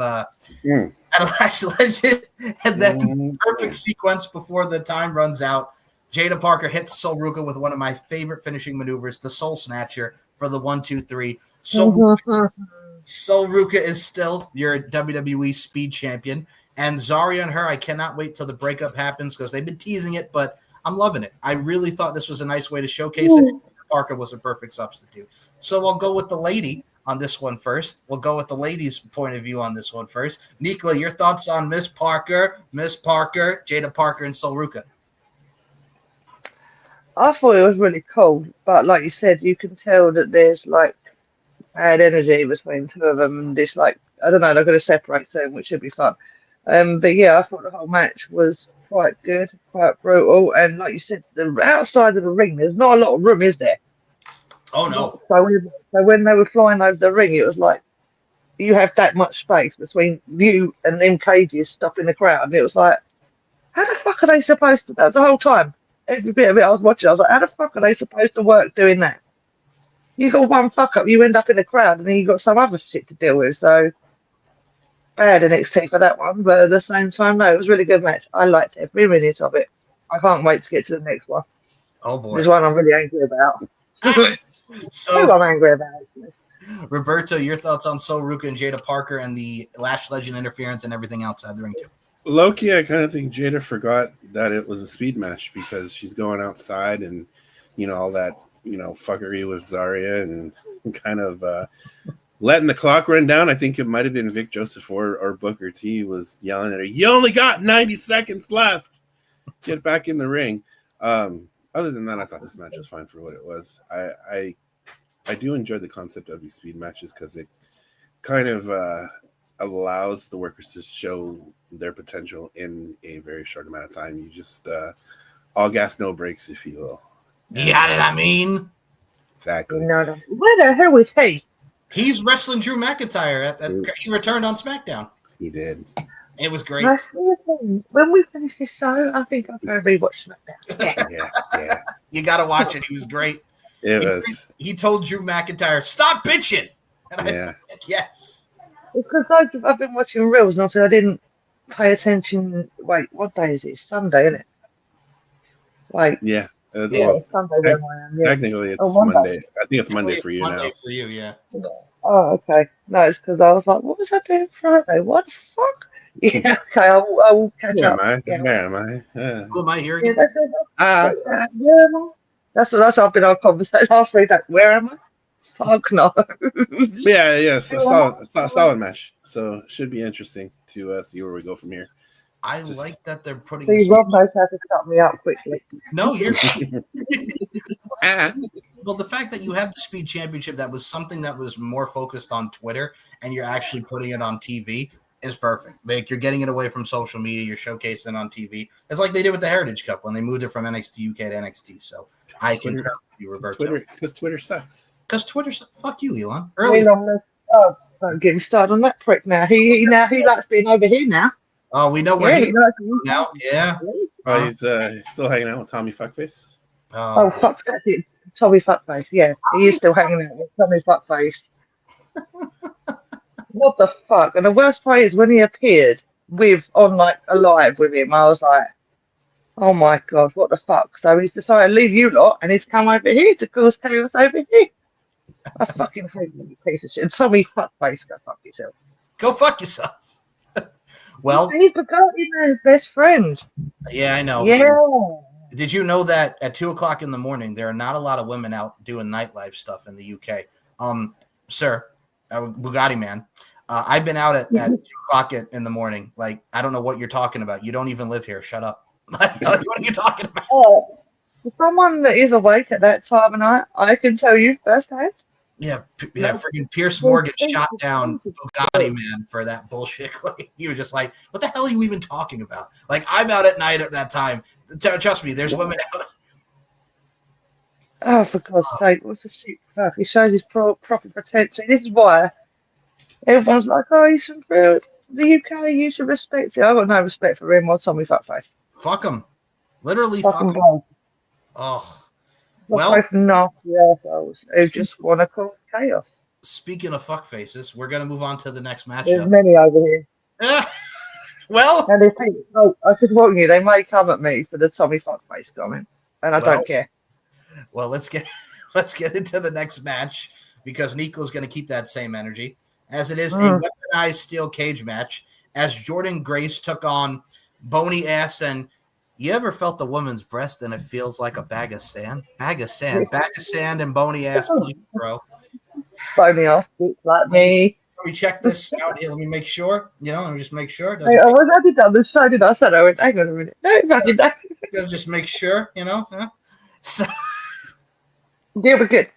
Lash Legend, and then perfect sequence before the time runs out. Jada Parker hits Sol Ruca with one of my favorite finishing maneuvers, the Soul Snatcher for the 1-2-3. Sol Ruca is still your WWE Speed Champion. And Zarya and her, I cannot wait till the breakup happens because they've been teasing it, but I'm loving it. I really thought this was a nice way to showcase it. Parker was a perfect substitute. So I'll go with the lady on this one first. We'll go with the lady's point of view on this one first. Nicola, your thoughts on Miss Parker, Jada Parker, and Sol Ruca? I thought it was really cool, but like you said, you can tell that there's like bad energy between 2 of them, and this like I don't know, they're going to separate soon, which should be fun. But yeah, I thought the whole match was quite good, quite brutal, and like you said, the outside of the ring, there's not a lot of room, is there? Oh no! So when they were flying over the ring, it was like you have that much space between you and them cages stopping the crowd, and it was like, how the fuck are they supposed to? That was the whole time. Every bit of it I was watching, I was like, how the fuck are they supposed to work doing that? You got one fuck up, you end up in the crowd, and then you got some other shit to deal with. So bad NXT for that one, but at the same time, no, it was a really good match. I liked every minute of it. I can't wait to get to the next one. Oh boy, there's one I'm really angry about. So I'm angry about it. Roberto, your thoughts on Sol Ruca and Jada Parker and the Lash Legend interference and everything outside the ring too? Loki, I kind of think Jada forgot that it was a speed match because she's going outside and all that fuckery with Zarya and kind of letting the clock run down. I think it might have been Vic Joseph or Booker T was yelling at her, "You only got 90 seconds left. Get back in the ring." Other than that, I thought this match was fine for what it was. I do enjoy the concept of these speed matches because it kind of allows the workers to show their potential in a very short amount of time. You just all gas, no brakes, if you will. You got it, I mean? Exactly. No. Where the hell is he? He's wrestling Drew McIntyre. He returned on SmackDown. He did. It was great. When we finish this show, I think I'm going to rewatch SmackDown. Yeah. You got to watch it. He was great. He told Drew McIntyre, "Stop bitching." And I yes. Because I've been watching Reels, and also I didn't pay attention. Wait, what day is it? It's Sunday, isn't it? Wait. Yeah. It's Sunday where I am. Yeah. Technically, it's Monday. I think it's Monday for you Monday now. for you, yeah. Oh, okay. No, it's because I was like, what was I doing Friday? What the fuck? Yeah, okay, I will catch up. Where am I? Who am I here again? Where am I? That's what I've been on conversation last week. Like, where am I? Fuck no. Yeah. Solid match. So should be interesting to see where we go from here. I like that they're putting. See, Rob knows how to cut me up quickly. No, you're. Well, the fact that you have the Speed Championship, that was something that was more focused on Twitter, and you're actually putting it on TV, is perfect. Like, you're getting it away from social media, you're showcasing it on TV. It's like they did with the Heritage Cup when they moved it from NXT UK to NXT. So I can you revert because Twitter sucks. Because Twitter, fuck you, Elon. Don't get me started on that prick now. He likes being over here now. Oh, we know where he's now. Yeah. Oh, he's still hanging out with Tommy Fuckface. Oh, fuck that. Tommy Fuckface, yeah. He is still hanging out with Tommy Fuckface. What the fuck? And the worst part is when he appeared alive with him, I was like, oh my God, what the fuck? So he's decided to leave you lot and he's come over here to cause chaos over here. I fucking hate you, piece of shit. Tommy Fuckface, go fuck yourself. Go fuck yourself. Well, he forgot his best friend. Yeah, I know. Yeah. Did you know that at 2:00 in the morning, there are not a lot of women out doing nightlife stuff in the UK? Sir, Bugatti man, I've been out at 2:00 in the morning. Like, I don't know what you're talking about. You don't even live here. Shut up. What are you talking about? For someone that is awake at that time of night, I can tell you firsthand. Yeah, freaking Pierce Morgan shot down Bugatti man for that bullshit. Like, you were just like, what the hell are you even talking about? Like, I'm out at night at that time. Trust me, there's women out. Oh, for God's sake, what's the shit? Fuck, he shows his proper potential. This is why everyone's like, oh, he's from the UK, you should respect it. I've got no respect for him or Tommy Fuckface. Fuck him. Literally fuck him. Oh. Well, both nasty assholes who just want to cause chaos. Speaking of fuck faces, we're gonna move on to the next matchup. There's many over here. Well, and they think, I should warn you, they may come at me for the Tommy Fuckface comment, and I don't care. Well, let's get into the next match because Nico's gonna keep that same energy, as it is a weaponized steel cage match. As Jordynne Grace took on Bony Ass and. You ever felt a woman's breast and it feels like a bag of sand? Bag of sand and bony ass, bro. Bony ass, like me. Let me check this out here. Let me make sure. Let me just make sure. I was happy done the show. Did I said I went? Hang on a minute. No, nothing. Gotta just make sure. So yeah, we're good.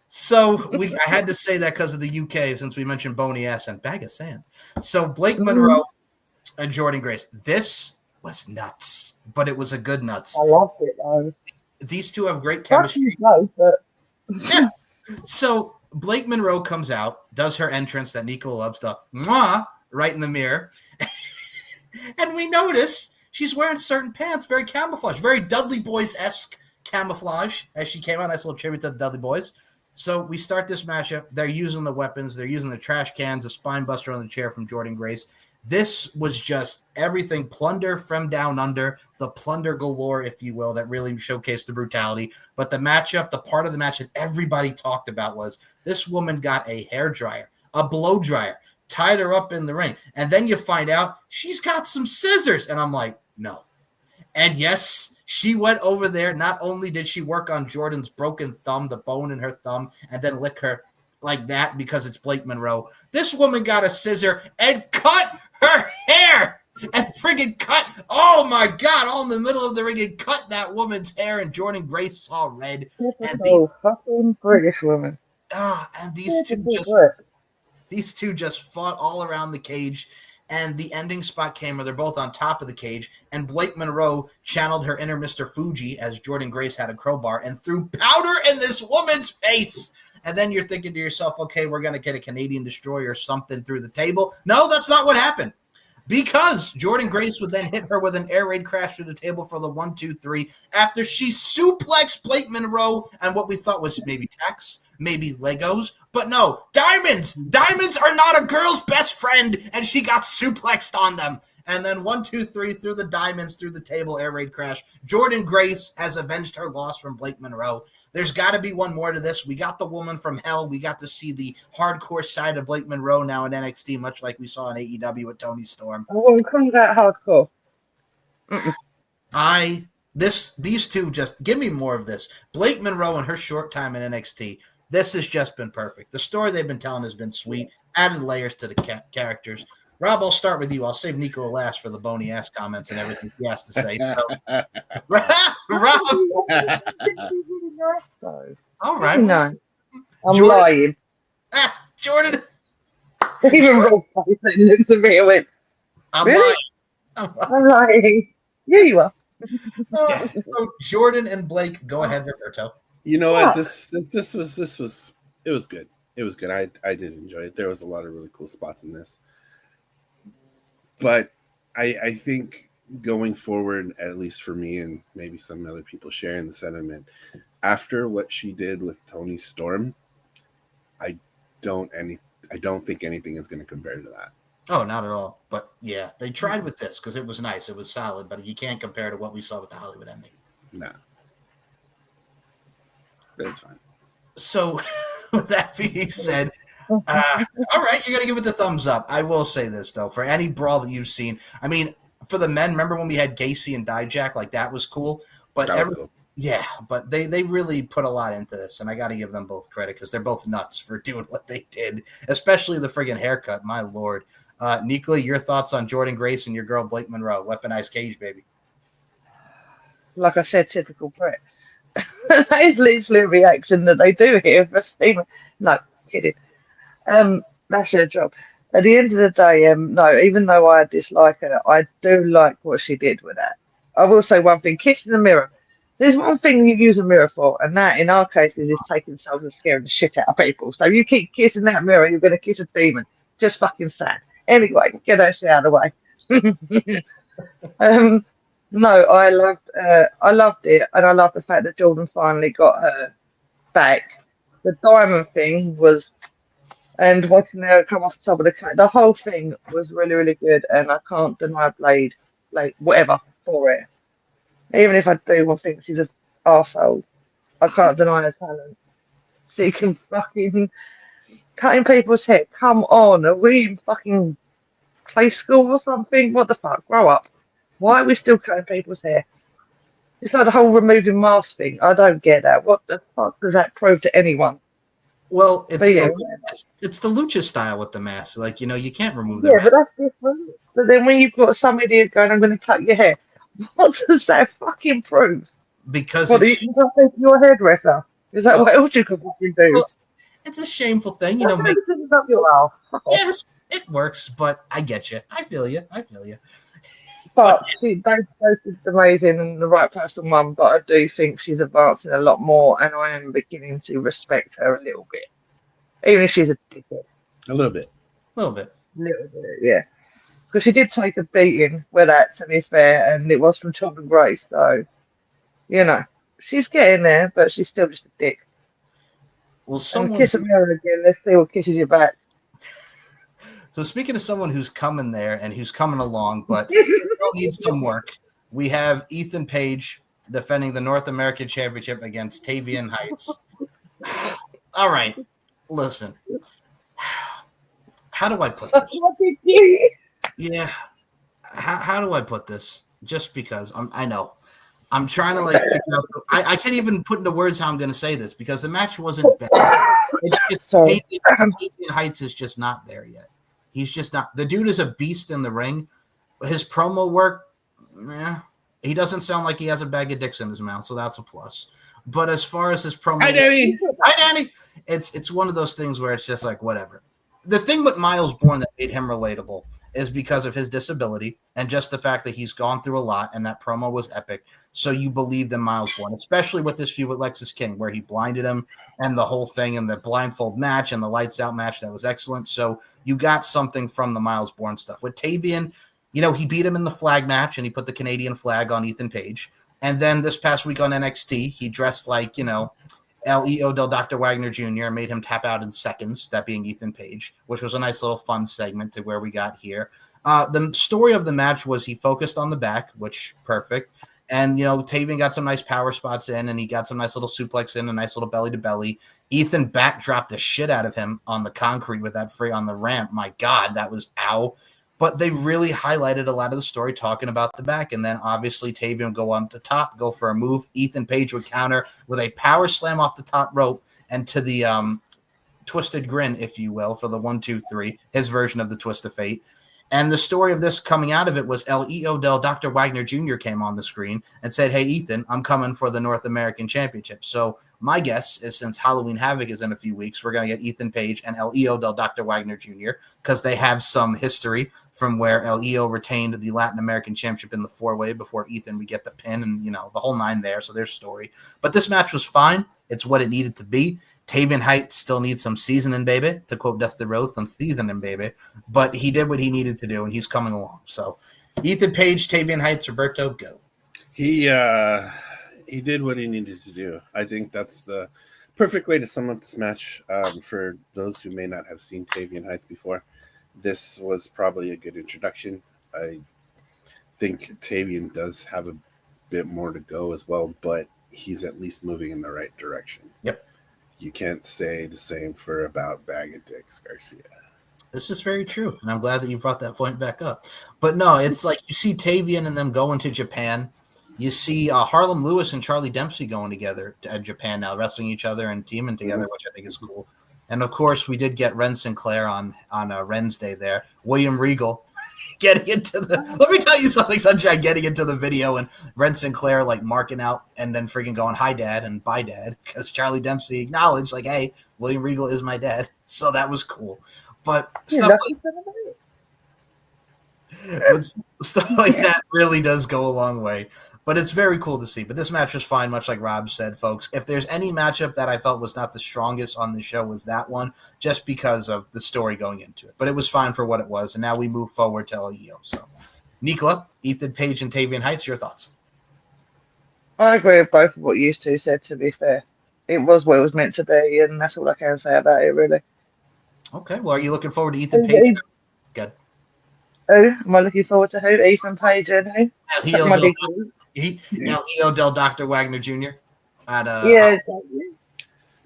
So I had to say that because of the UK, since we mentioned bony ass and bag of sand. So Blake Monroe and Jordynne Grace. This was nuts, but it was a good nuts. I loved it, though. These two have great chemistry. Yeah. So Blake Monroe comes out, does her entrance that Nico loves to right in the mirror. And we notice she's wearing certain pants, very camouflage, very Dudley Boys-esque camouflage as she came out. Nice little tribute to the Dudley Boys. So we start this matchup. They're using the weapons. They're using the trash cans, a spine buster on the chair from Jordynne Grace. This was just everything plunder from down under, the plunder galore, if you will, that really showcased the brutality. But the matchup, the part of the match that everybody talked about was this woman got a hairdryer, a blow dryer, tied her up in the ring. And then you find out she's got some scissors. And I'm like, no. And yes, she went over there. Not only did she work on Jordan's broken thumb, the bone in her thumb, and then lick her like that because it's Blake Monroe. This woman got a scissor and cut her hair and friggin' cut. Oh my God! All in the middle of the ring and cut that woman's hair, and Jordynne Grace saw red. And fucking British woman. And these two just fought all around the cage. And the ending spot came where they're both on top of the cage, and Blake Monroe channeled her inner Mr. Fuji as Jordynne Grace had a crowbar and threw powder in this woman's face. And then you're thinking to yourself, okay, we're going to get a Canadian destroyer or something through the table. No, that's not what happened. Because Jordynne Grace would then hit her with an air raid crash through the table for the 1-2-3 after she suplexed Blake Monroe and what we thought was maybe tacks, maybe Legos. But no, diamonds! Diamonds are not a girl's best friend, and she got suplexed on them. And then 1-2-3 through the diamonds, through the table, air raid crash. Jordynne Grace has avenged her loss from Blake Monroe. There's got to be one more to this. We got the woman from hell. We got to see the hardcore side of Blake Monroe now in NXT, much like we saw in AEW with Toni Storm. I won't call that hardcore. These two just give me more of this. Blake Monroe and her short time in NXT. This has just been perfect. The story they've been telling has been sweet. Added layers to the characters. Rob, I'll start with you. I'll save Nicola last for the bony ass comments and everything he has to say. So, Rob. All right. No, I'm lying. Jordan. Even Rob looks at me and went, really? I'm lying. Yeah, you are. So Jordan and Blake, go ahead, Roberto. You know what? This was it was good. It was good. I did enjoy it. There was a lot of really cool spots in this. But I think going forward, at least for me and maybe some other people sharing the sentiment, after what she did with Toni Storm, I don't think anything is going to compare to that. Oh, not at all. But yeah, they tried with this because it was nice. It was solid, but you can't compare to what we saw with the Hollywood ending. Nah. That's fine. So with that being said, all right, you're going to give it the thumbs up. I will say this, though, for any brawl that you've seen, I mean, for the men, remember when we had Gacy and Dijak? Like, that was cool. But cool. Yeah, but they really put a lot into this, and I got to give them both credit because they're both nuts for doing what they did, especially the friggin' haircut. My Lord. Nicola, your thoughts on Jordynne Grace and your girl Blake Monroe, weaponized cage, baby. Like I said, typical Brit. That is literally a reaction that they do here for Steamer. No, kidding. That's her job. At the end of the day, no, even though I dislike her, I do like what she did with that. I will say one thing, kiss in the mirror. There's one thing you use a mirror for, and that, in our cases, is taking souls and scaring the shit out of people. So you keep kissing that mirror, you're going to kiss a demon. Just fucking sad. Anyway, get that shit out of the way. No, I loved it, and I love the fact that Jordan finally got her back. The diamond thing was, and watching her come off the top of the whole thing was really, really good, and I can't deny Blade, like whatever for it. Even if I do think she's an arsehole, I can't deny her talent. She can fucking cutting people's hair. Come on, are we in fucking play school or something? What the fuck? Grow up. Why are we still cutting people's hair? It's like the whole removing masks thing. I don't get that. What the fuck does that prove to anyone? Well, it's the lucha style with the mask. Like, you can't remove the mask. Yeah, but that's different. But then when you've got some idiot going, I'm going to cut your hair, what does that fucking prove? Because what, you got to your hairdresser? Is that what else you can fucking do? Well, it's a shameful thing, make up your mouth. Yes, it works, but I get you. I feel you. But she's amazing and the right person won, but I do think she's advancing a lot more, and I am beginning to respect her a little bit. Even if she's a dickhead. A little bit. Yeah. Because she did take a beating with that, to be fair, and it was from Jordynne Grace, so, she's getting there, but she's still just a dick. Well, kiss a mirror again, let's see what kisses you back. So speaking of someone who's coming there and who's coming along, but still needs some work, we have Ethan Page defending the North American Championship against Tavian Heights. All right, listen. How do I put this? Yeah. How do I put this? Just because I know. I'm trying to figure out. I can't even put into words how I'm going to say this because the match wasn't bad. It's just Sorry. Tavian Heights is just not there yet. He's just not. The dude is a beast in the ring. His promo work, he doesn't sound like he has a bag of dicks in his mouth, so that's a plus. But as far as his promo, Hi, Danny. Hi, Danny. It's one of those things where it's just like whatever. The thing with Miles Bourne that made him relatable is because of his disability and just the fact that he's gone through a lot, and that promo was epic. So you believed in Miles Bourne, especially with this feud with Lexis King, where he blinded him and the whole thing, and the blindfold match and the lights out match that was excellent. So you got something from the Miles Bourne stuff. With Tavian, he beat him in the flag match, and he put the Canadian flag on Ethan Page. And then this past week on NXT, he dressed like, El del Dr. Wagner Jr. and made him tap out in seconds, that being Ethan Page, which was a nice little fun segment to where we got here. The story of the match was he focused on the back, which perfect. And, Tavian got some nice power spots in, and he got some nice little suplex in, a nice little belly to belly. Ethan backdropped the shit out of him on the concrete with that free on the ramp. My God, that was ow. But they really highlighted a lot of the story talking about the back. And then obviously Tavian would go on the top, go for a move. Ethan Page would counter with a power slam off the top rope and to the twisted grin, if you will, for the 1, 2, 3, his version of the twist of fate. And the story of this coming out of it was El del Dr. Wagner Jr. came on the screen and said, hey, Ethan, I'm coming for the North American Championship. So my guess is since Halloween Havoc is in a few weeks, we're going to get Ethan Page and El del Dr. Wagner Jr. because they have some history from where El retained the Latin American Championship in the 4-way before Ethan would get the pin and, the whole 9 there. So their story. But this match was fine. It's what it needed to be. Tavian Heights still needs some seasoning, baby, to quote Death the Road, some seasoning, baby. But he did what he needed to do, and he's coming along. So Ethan Page, Tavian Heights, Roberto, go. He did what he needed to do. I think that's the perfect way to sum up this match. For those who may not have seen Tavian Heights before, this was probably a good introduction. I think Tavian does have a bit more to go as well, but he's at least moving in the right direction. Yep. You can't say the same for about Bag of Dicks Garcia. This is very true, and I'm glad that you brought that point back up. But no, it's like you see Tavian and them going to Japan. You see Harlem Lewis and Charlie Dempsey going together to Japan now, wrestling each other and teaming together, which I think is cool. And, of course, we did get Ren Sinclair on Ren's Day there. William Regal getting into the – let me tell you something, Sunshine, getting into the video and Ren Sinclair, marking out and then freaking going, hi, Dad, and bye, Dad, because Charlie Dempsey acknowledged, hey, William Regal is my dad. So that was cool. But stuff like that really does go a long way. But it's very cool to see. But this match was fine, much like Rob said, folks. If there's any matchup that I felt was not the strongest on the show, was that one, just because of the story going into it. But it was fine for what it was. And now we move forward to LEO. So, Nicola, Ethan Page, and Tavian Heights, your thoughts? I agree with both of what you two said, to be fair. It was what it was meant to be, and that's all I can say about it, really. Okay. Well, are you looking forward to Ethan Page? Good. Who? Am I looking forward to who? Ethan Page and who? El del Dr. Wagner Jr. Yeah.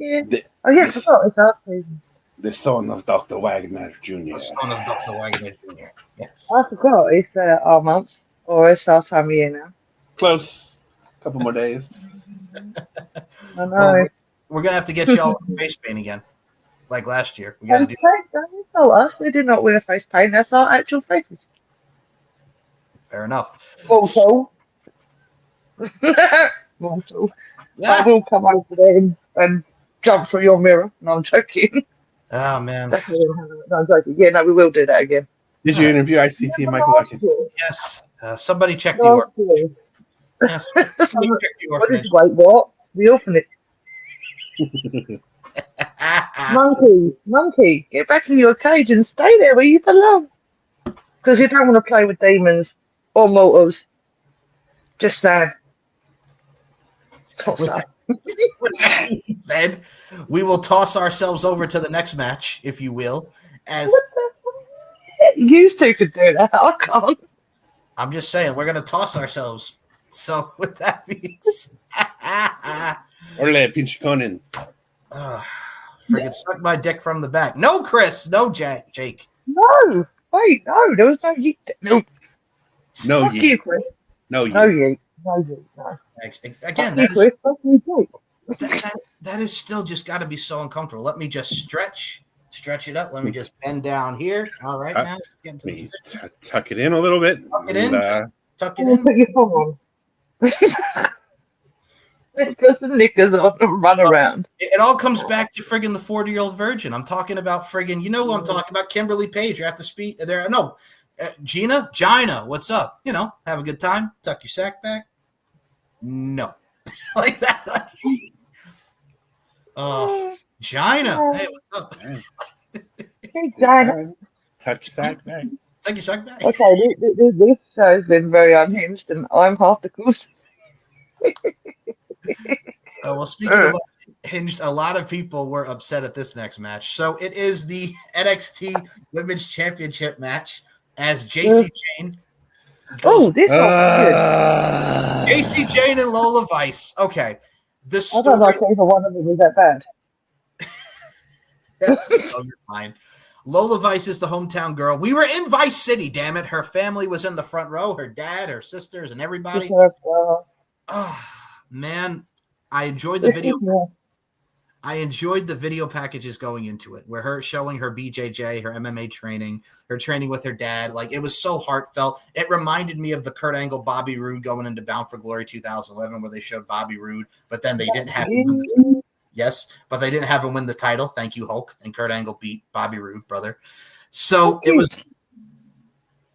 I forgot it's our season. The son of Dr. Wagner Jr. The son of Dr. Wagner Jr. Yes. I forgot it's our month, or it's our time of year now. Close. A couple more days. I know. Well, we're going to have to get y'all face paint again, like last year. We got to do that. Don't us. We do not wear face paint. That's our actual faces. Fair enough. Also. I will come over there and jump through your mirror. No, I'm joking. Oh, man. No, I'm joking. Yeah, no, we will do that again. Did you interview ICP Michael Atkins? Yes. Somebody check the orphanage. Yes. Wait, what? The orphanage. Monkey, get back in your cage and stay there where you belong. Because you don't want to play with demons or mortals. Just sad. He said, we will toss ourselves over to the next match, if you will. As you two could do that. I can't. I'm just saying, we're going to toss ourselves. So, with that being said, Orle, pinch Conan. Friggin' suck my dick from the back. No, Chris. No, Jake. No. Wait, no. There was no yeet. No. No Fuck yeet. You, Chris. No yeet. No yeet. No yeet. No. Again, that that is still just got to be so uncomfortable. Let me just stretch it up. Let me just bend down here. All right, now let's get into the position. Tuck it in a little bit. Tuck it in. Tuck it Put in. your phone on. Put some knickers on and run around. It all comes back to friggin' the 40-year-old virgin. I'm talking about friggin', you know who I'm talking about, Kimberly Page. You have to speak there. No, Gina, what's up? You know, have a good time. Tuck your sack back. No, like that. Gina, hey, what's up? Hey, Gina. Tuck your sack back. Tuck your sack back. Okay, this show's been very unhinged, and I'm half the cause. Well, speaking of unhinged, a lot of people were upset at this next match. So it is the NXT Women's Championship match as JC Jane. This was good. JC Jane and Lola Vice. Okay. The I story. don't like either one of them was that bad. You're fine. Lola Vice is the hometown girl. We were in Vice City, damn it. Her family was in the front row, her dad, her sisters, and everybody. Man, I enjoyed the video. I enjoyed the video packages going into it, where her showing her BJJ, her MMA training, her training with her dad. Like, it was so heartfelt. It reminded me of the Kurt Angle, Bobby Roode going into Bound for Glory 2011, where they showed Bobby Roode, but then they didn't have him. Yes, but they didn't have him win the title. Thank you, Hulk. And Kurt Angle beat Bobby Roode, brother. So it was.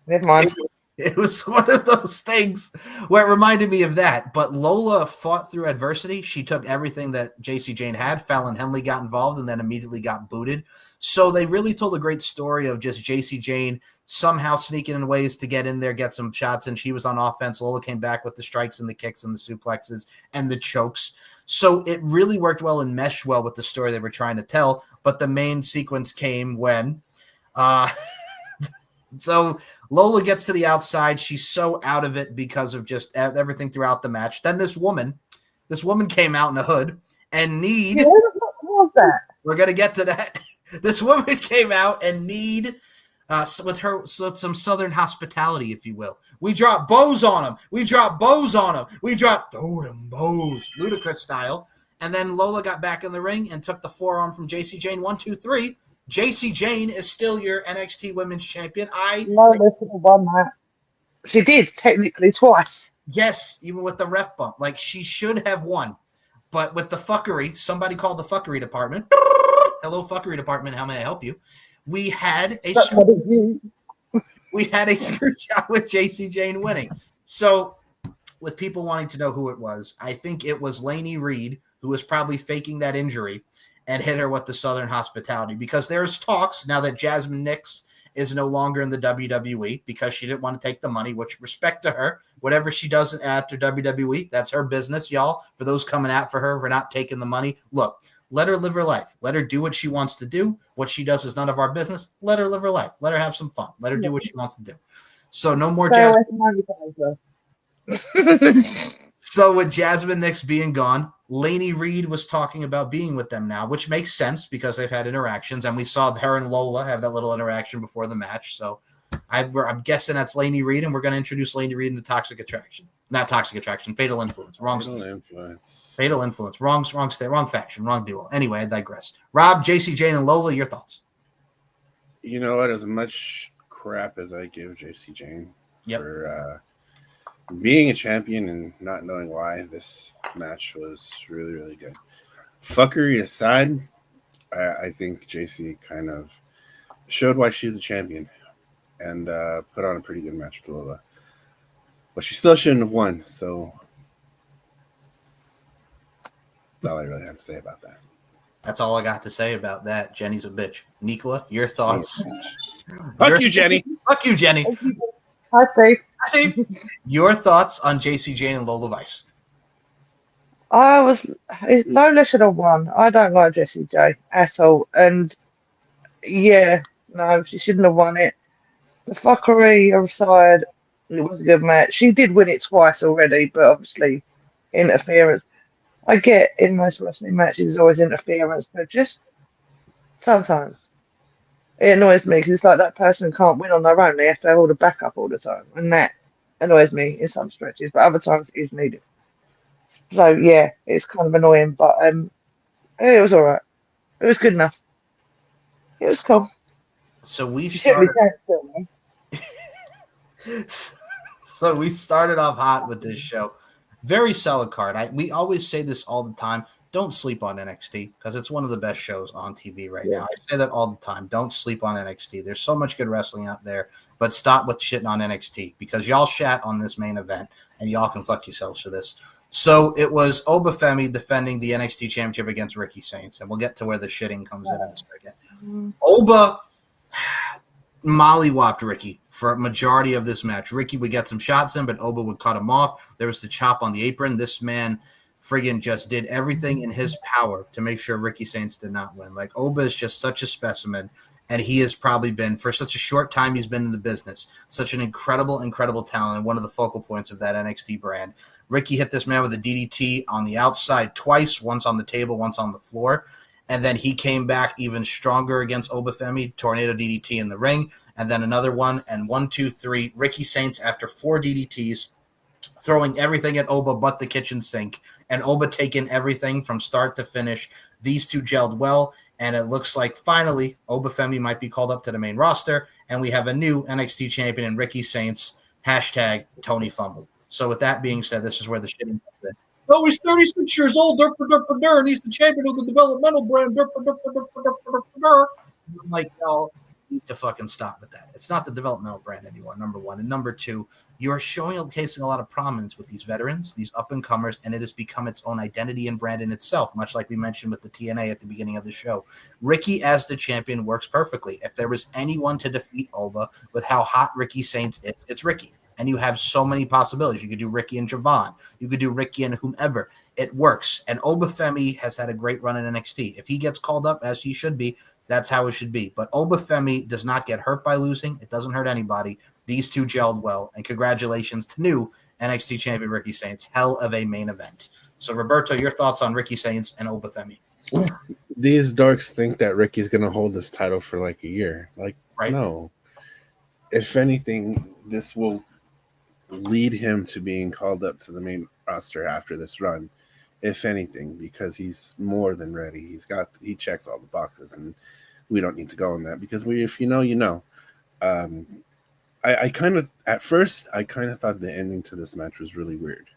Never mind. It was one of those things where it reminded me of that. But Lola fought through adversity. She took everything that JC Jane had. Fallon Henley got involved and then immediately got booted. So they really told a great story of just JC Jane somehow sneaking in ways to get in there, get some shots, and she was on offense. Lola came back with the strikes and the kicks and the suplexes and the chokes. So it really worked well and meshed well with the story they were trying to tell. But the main sequence came when so Lola gets to the outside. She's so out of it because of just everything throughout the match. Then this woman came out in a hood and Need. What was that? We're going to get to that. This woman came out and Need with some Southern hospitality, if you will. We dropped bows on them. We dropped throw them bows, ludicrous style. And then Lola got back in the ring and took the forearm from JC Jane. 1, 2, 3. JC Jane is still your NXT Women's Champion. Lola should have won that. She did, technically, twice. Yes, even with the ref bump. Like, she should have won. But with the fuckery, somebody called the fuckery department. Hello, fuckery department. How may I help you? We had a screw job with JC Jane winning. So, with people wanting to know who it was, I think it was Lainey Reed, who was probably faking that injury and hit her with the Southern hospitality, because there's talks now that Jasmine Nix is no longer in the WWE because she didn't want to take the money, which respect to her. Whatever she does after WWE, that's her business, y'all. For those coming out for her for not taking the money, look, let her live her life. Let her do what she wants to do. What she does is none of our business. Let her live her life. Let her have some fun. Let her do what she wants to do. So no more Jasmine. So with Jasmine Nix being gone, Lainey Reed was talking about being with them now, which makes sense because they've had interactions, and we saw her and Lola have that little interaction before the match. So I'm guessing that's Lainey Reed, and we're going to introduce Lainey Reed into Toxic Attraction. Not Toxic Attraction, Fatal Influence. Fatal Influence. Wrong state, wrong faction, wrong duo. Anyway, I digress. Rob, JC Jane, and Lola, your thoughts? You know what? As much crap as I give JC Jane for being a champion and not knowing why, this match was really, really good. Fuckery aside, I think JC kind of showed why she's the champion and put on a pretty good match with Lola. But she still shouldn't have won, so that's all I really have to say about that. That's all I got to say about that. Jenny's a bitch. Nicola, your thoughts? Fuck you, Jenny. Fuck you, Jenny. Hi, Steve. Your thoughts on JC Jane and Lola Vice? Lola should have won. I don't like Jessie J at all. And yeah, no, she shouldn't have won it. The fuckery aside, it was a good match. She did win it twice already, but obviously interference. I get in most wrestling matches there's always interference, but just sometimes it annoys me because it's like that person can't win on their own. They have to have all the backup all the time, and that annoys me in some stretches, but other times it is needed. So yeah, it's kind of annoying, but It was all right. It was good enough. It was cool. So we She took me started. down, man. So we started off hot with this show. Very solid card. We always say this all the time. Don't sleep on NXT because it's one of the best shows on TV right now. I say that all the time. Don't sleep on NXT. There's so much good wrestling out there, but stop with shitting on NXT because y'all shat on this main event and y'all can fuck yourselves for this. So it was Oba Femi defending the NXT Championship against Ricky Saints, and we'll get to where the shitting comes in a second. Oba mollywopped Ricky for a majority of this match. Ricky would get some shots in, but Oba would cut him off. There was the chop on the apron. This man friggin' just did everything in his power to make sure Ricky Saints did not win. Like, Oba is just such a specimen, and he has probably been, for such a short time he's been in the business, such an incredible, incredible talent and one of the focal points of that NXT brand. Ricky hit this man with a DDT on the outside twice, once on the table, once on the floor. And then he came back even stronger against Oba Femi, tornado DDT in the ring, and then another one, and 1, 2, 3. Ricky Saints, after 4 DDTs, throwing everything at Oba but the kitchen sink, and Oba taking everything from start to finish. These two gelled well, and it looks like finally Oba Femi might be called up to the main roster, and we have a new NXT champion in Ricky Saints, hashtag Tony Fumble. So with that being said, this is where the shitting comes in. Oh, he's 36 years old, and he's the champion of the developmental brand. I'm like, no, you need to fucking stop with that. It's not the developmental brand anymore, number one. And number two, you're showcasing a lot of prominence with these veterans, these up-and-comers, and it has become its own identity and brand in itself, much like we mentioned with the TNA at the beginning of the show. Ricky as the champion works perfectly. If there was anyone to defeat Oba with how hot Ricky Saints is, it's Ricky. And you have so many possibilities. You could do Ricky and Javon. You could do Ricky and whomever. It works. And Oba Femi has had a great run in NXT. If he gets called up, as he should be, that's how it should be. But Oba Femi does not get hurt by losing. It doesn't hurt anybody. These two gelled well. And congratulations to new NXT champion Ricky Saints. Hell of a main event. So, Roberto, your thoughts on Ricky Saints and Oba Femi? These dorks think that Ricky's going to hold this title for like a year. Like, right? No. If anything, this will lead him to being called up to the main roster after this run, if anything, because he's more than ready. He checks all the boxes, and we don't need to go on that because if you know, you know. I kind of thought the ending to this match was really weird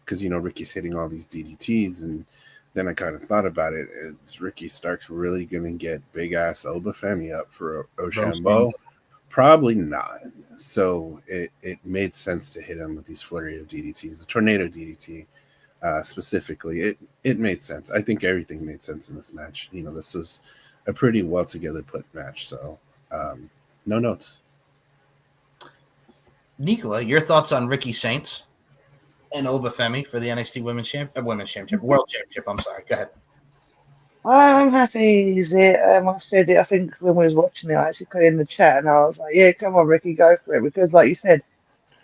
because Ricky's hitting all these DDTs, and then I kind of thought about it. Is Ricky Starks really gonna get big ass Oba Femi up for Ochambeau? Probably not. So it made sense to hit him with these flurry of DDTs, the tornado DDT specifically. It made sense. I think everything made sense in this match. This was a pretty well together put match. So no notes. Nicola, your thoughts on Ricky Saints and Oba Femi for the NXT Women's Championship, World Championship. I'm sorry. Go ahead. I'm happy he's it. I said it, I think, when we was watching it, I actually put it in the chat, and I was like, yeah, come on, Ricky, go for it. Because, like you said,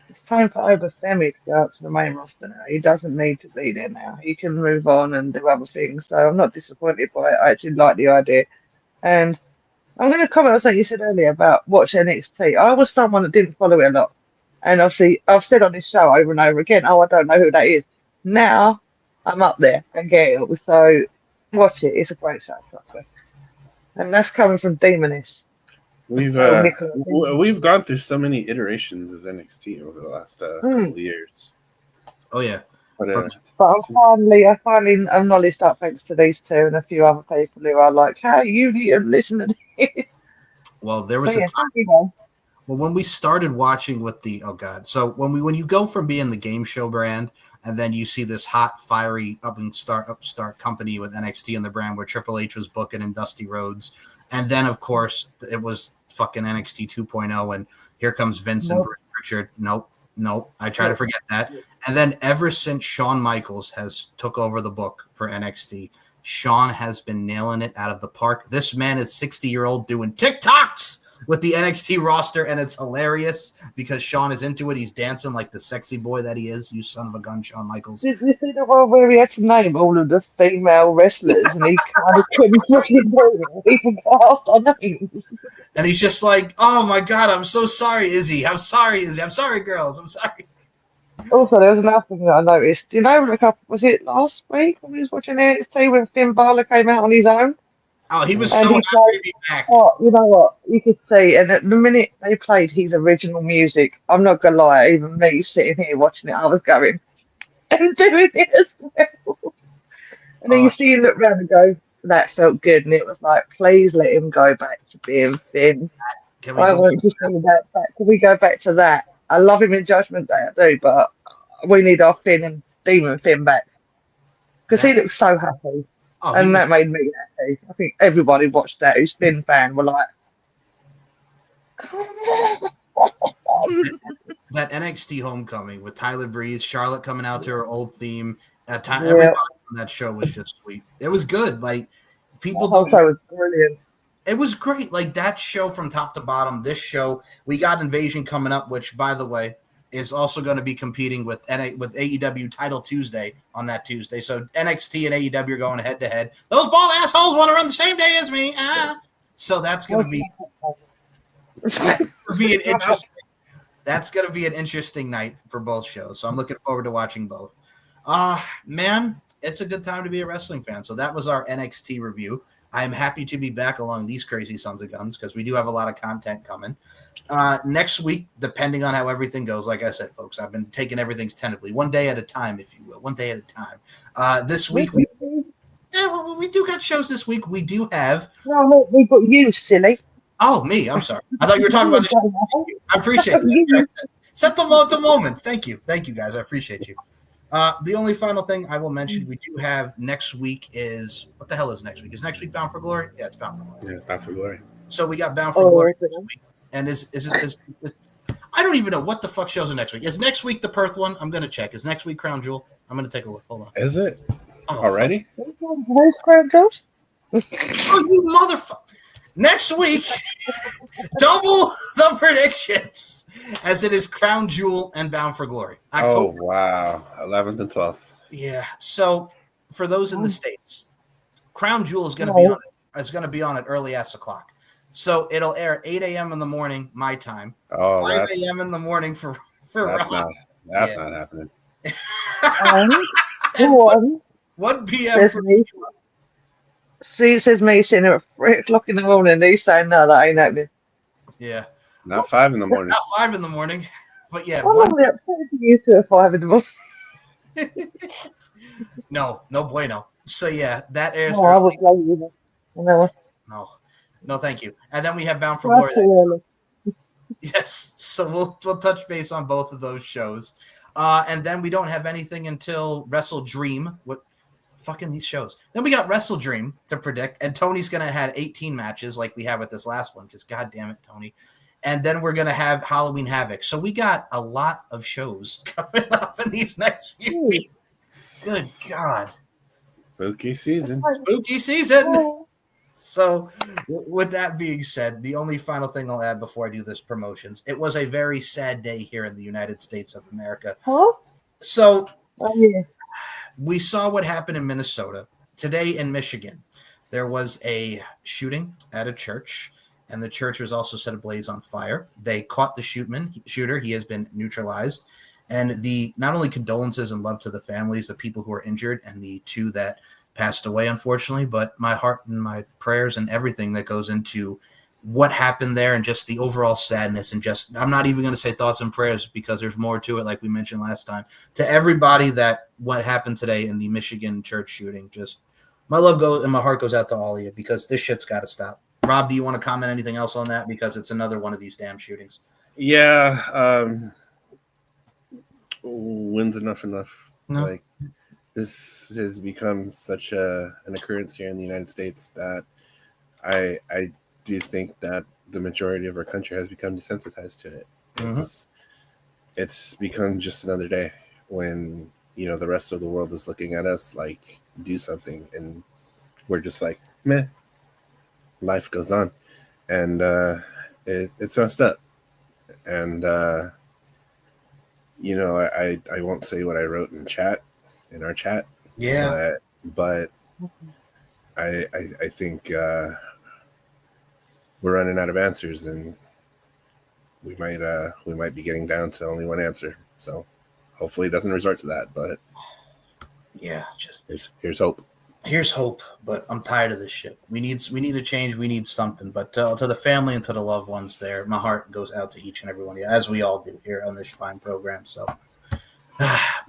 it's time for Oba Femi to go out to the main roster now. He doesn't need to be there now. He can move on and do other things. So I'm not disappointed by it. I actually like the idea. And I'm going to comment on something you said earlier about watching NXT. I was someone that didn't follow it a lot. And obviously, I've said on this show over and over again, I don't know who that is. Now, I'm up there and get it. So watch it. It's a great show, trust me. And that's coming from Demoness. We've gone through so many iterations of NXT over the last couple of years. Oh yeah, but I finally acknowledged that thanks to these two and a few other people who are like, "How you didn't listen to this?" Well, there was a time. Well, when we started watching with so when you go from being the game show brand and then you see this hot, fiery upstart company with NXT in the brand where Triple H was booking and Dusty Rhodes, and then of course it was fucking NXT 2.0, and here comes Vince and Bruce Pritchard. Nope. I try to forget that. And then ever since Shawn Michaels has took over the book for NXT, Shawn has been nailing it out of the park. This man is 60-year-old doing TikToks with the NXT roster, and it's hilarious because Shawn is into it. He's dancing like the sexy boy that he is. You son of a gun, Shawn Michaels. Did you see the one where he had to name all of the female wrestlers and he kind of couldn't fucking do it? He forgot our names. And he's just like, oh my God, I'm so sorry, Izzy. I'm sorry, Izzy. I'm sorry, girls. I'm sorry. Also, there was another thing that I noticed. You know, was it last week when we was watching NXT when Finn Balor came out on his own? Oh, he was And so he happy to be back. Oh, you know what? You could see, and at the minute they played his original music, I'm not gonna lie, even me sitting here watching it, I was going and doing it as well. And then you see him look round and go, that felt good, and it was like, please let him go back to being Finn. Can we I go want to see that back. Can we go back to that? I love him in Judgment Day, I do, but we need our Finn and Demon Finn back because he looks so happy. Oh, And that made me happy. I think everybody watched that who's Finn fan were like, that NXT Homecoming with Tyler Breeze, Charlotte coming out to her old theme. Everybody on that show was just sweet. It was good. Like people the whole show was brilliant. It was great. Like that show from top to bottom. This show, we got Invasion coming up, which by the way is also going to be competing with AEW Title Tuesday on that Tuesday. So NXT and AEW are going head to head. Those bald assholes want to run the same day as me. So that's going to be an interesting. That's going to be an interesting night for both shows. So I'm looking forward to watching both. Man, it's a good time to be a wrestling fan. So that was our NXT review. I'm happy to be back along these crazy sons of guns because we do have a lot of content coming. Next week, depending on how everything goes, like I said, folks, I've been taking everything tentatively, one day at a time, if you will, one day at a time. This week, we do got shows this week. We do have. No, we got you, silly. Oh, me. I'm sorry. I thought you were talking about this. I appreciate that. Set the moments. Thank you, guys. I appreciate you. The only final thing I will mention, we do have next week is what the hell is next week? Is next week Bound for Glory? Yeah, it's Bound for Glory. Yeah, Bound for Glory. So we got Bound for Glory next week. And is I don't even know what the fuck shows are next week. Is next week the Perth one? I'm gonna check. Is next week Crown Jewel? I'm gonna take a look. Hold on. Is it already? Where's Crown Jewel? Oh, you motherfucker! Next week, double the predictions as it is Crown Jewel and Bound for Glory. October. Oh wow, 11th and 12th. Yeah. So for those in the States, Crown Jewel is going to be on at early ass o'clock. So it'll air 8 a.m. in the morning, my time. Oh, 5 a.m. in the morning for that's Raw. That's not happening. 1 p.m. for Steve says me sitting at 3 o'clock in the morning. He's saying no, that ain't happening. Yeah. Not 5 in the morning. Not 5 in the morning. But yeah. I'm only upset to you two at 5 in the morning. No bueno. So yeah, that airs. No, I was late either. No, thank you. And then we have Bound for Glory. Yes, so we'll touch base on both of those shows. And then we don't have anything until Wrestle Dream. What fucking these shows? Then we got Wrestle Dream to predict, and Tony's gonna have 18 matches like we have with this last one, because god damn it, Tony. And then we're gonna have Halloween Havoc. So we got a lot of shows coming up in these next few weeks. Good God. Spooky season. Spooky season. So, with that being said, the only final thing I'll add before I do this promotions, it was a very sad day here in the United States of America. Huh? So, we saw what happened in Minnesota. Today in Michigan, there was a shooting at a church, and the church was also set ablaze on fire. They caught the shooter. He has been neutralized. And not only condolences and love to the families, the people who are injured, and the two that passed away, unfortunately, but my heart and my prayers and everything that goes into what happened there and just the overall sadness and just, I'm not even going to say thoughts and prayers because there's more to it, like we mentioned last time, to everybody that what happened today in the Michigan church shooting. Just my love goes and my heart goes out to all of you because this shit's got to stop. Rob, do you want to comment anything else on that? Because it's another one of these damn shootings. Yeah. When's enough? No. Like, this has become such an occurrence here in the United States that I do think that the majority of our country has become desensitized to it. It's become just another day when, the rest of the world is looking at us like, do something, and we're just like, meh, life goes on. And it's messed up. And, I won't say what I wrote in our chat. Yeah. But I think we're running out of answers, and we might be getting down to only one answer. So hopefully it doesn't resort to that. But yeah, just here's hope. Here's hope, but I'm tired of this shit. We need a change. We need something. But to the family and to the loved ones there, my heart goes out to each and every one of you, as we all do here on this fine program. So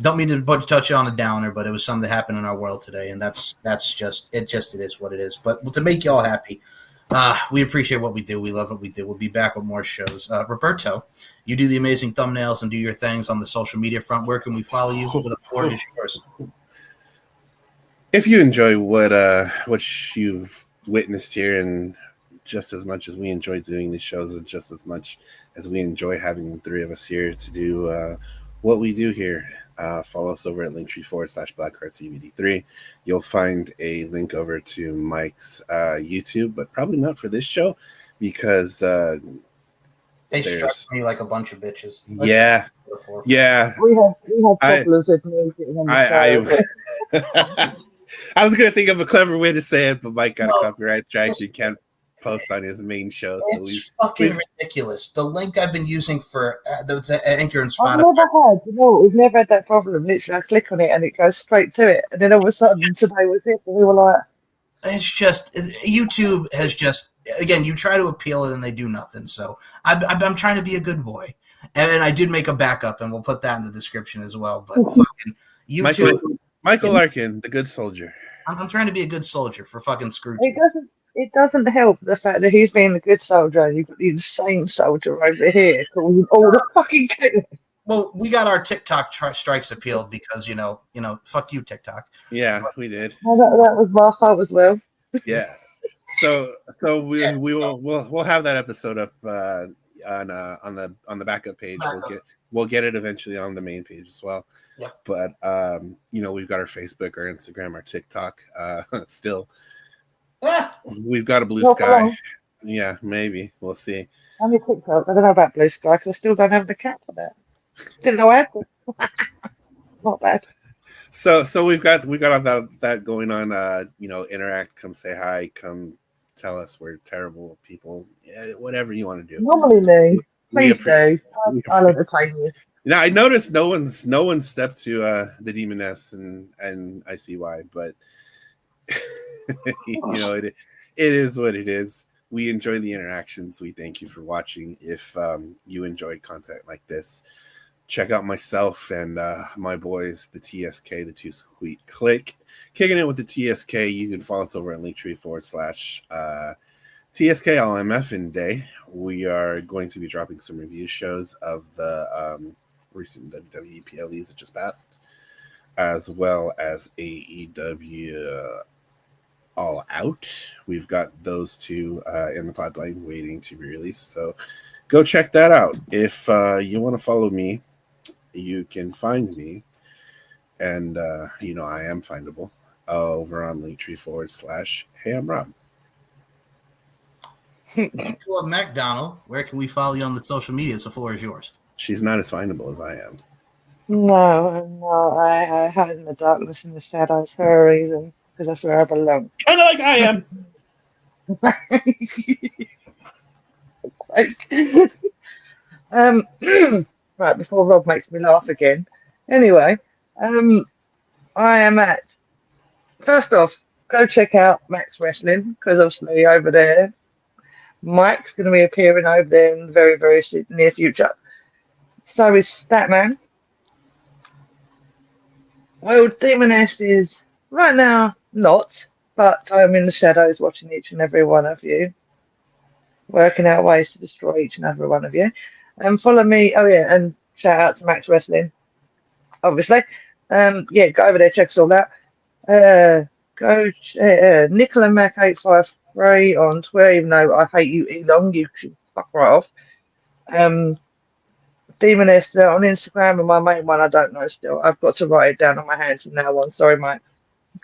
don't mean to touch on a downer, but it was something that happened in our world today, and that's just it. Just it is what it is. But to make you all happy, we appreciate what we do. We love what we do. We'll be back with more shows. Roberto, you do the amazing thumbnails and do your things on the social media front. Where can we follow you? The floor is yours. If you enjoy what you've witnessed here, and just as much as we enjoy doing these shows, and just as much as we enjoy having the three of us here to do what we do here, follow us over at linktree.com/blackheartscbd3. You'll find a link over to Mike's YouTube, but probably not for this show because they struck me like a bunch of bitches. Yeah. We have problems with music on the show. I was gonna think of a clever way to say it, but Mike got a copyright strike. He can't post on his main show. So it's fucking ridiculous. The link I've been using for the Anchor and Spotify. We've never had that problem. Literally, I click on it and it goes straight to it, and then all of a sudden today was it, and we were like, it's just YouTube has just again. You try to appeal it and they do nothing. So I'm trying to be a good boy, and I did make a backup, and we'll put that in the description as well. But fucking YouTube. Michael Larkin, the good soldier. I'm trying to be a good soldier for fucking Scrooge. It doesn't help the fact that he's being the good soldier and you've got the insane soldier over here calling all the fucking kids. Well, we got our TikTok strikes appealed because you know, fuck you, TikTok. Yeah, we did. Well, that was my fault as well. Yeah. So we'll have that episode up on the backup page. We'll get it eventually on the main page as well. Yeah. But we've got our Facebook, our Instagram, our TikTok. Still, we've got a Blue Sky. Yeah, maybe we'll see. I'm a TikTok. I don't know about Blue Sky because I still don't have the cat for that. Didn't know I had. Not bad. So we've got all that going on. Interact. Come say hi. Come tell us we're terrible people. Yeah, whatever you want to do. Normally, me. Please do. I'll entertain you. Now I noticed no one's stepped to the Demoness, and I see why, but it is what it is. We enjoy the interactions. We thank you for watching. If you enjoyed content like this, check out myself and my boys, the TSK, the Too Sweet Click, kicking it with the TSK. You can follow us over at Linktree /TSK LMF Day. We are going to be dropping some review shows of the recent WWE PLEs that just passed, as well as AEW All Out. We've got those two in the pipeline waiting to be released. So go check that out. If you want to follow me, you can find me, and I am findable over on Linktree /Hey I'm Rob. Philip McDonald, where can we follow you on the social media? The floor is yours. She's not as findable as I am. No, I hide in the darkness and the shadows for a reason, because that's where I belong. Kind of like I am. Right, before Rob makes me laugh again. Anyway, I am at, first off, go check out Max Wrestling, because obviously over there, Mike's going to be appearing over there in the very, very near future. So is Statman. Well, Demoness is right now not, but I'm in the shadows watching each and every one of you, working out ways to destroy each and every one of you. And follow me. Oh yeah, and shout out to Max Wrestling, obviously. Go over there, check us all out. Nicola Mac 853 on Twitter, even though I hate you, Elon, you should fuck right off. Demoness on Instagram, and my main one I don't know still. I've got to write it down on my hands from now on. Sorry, Mike.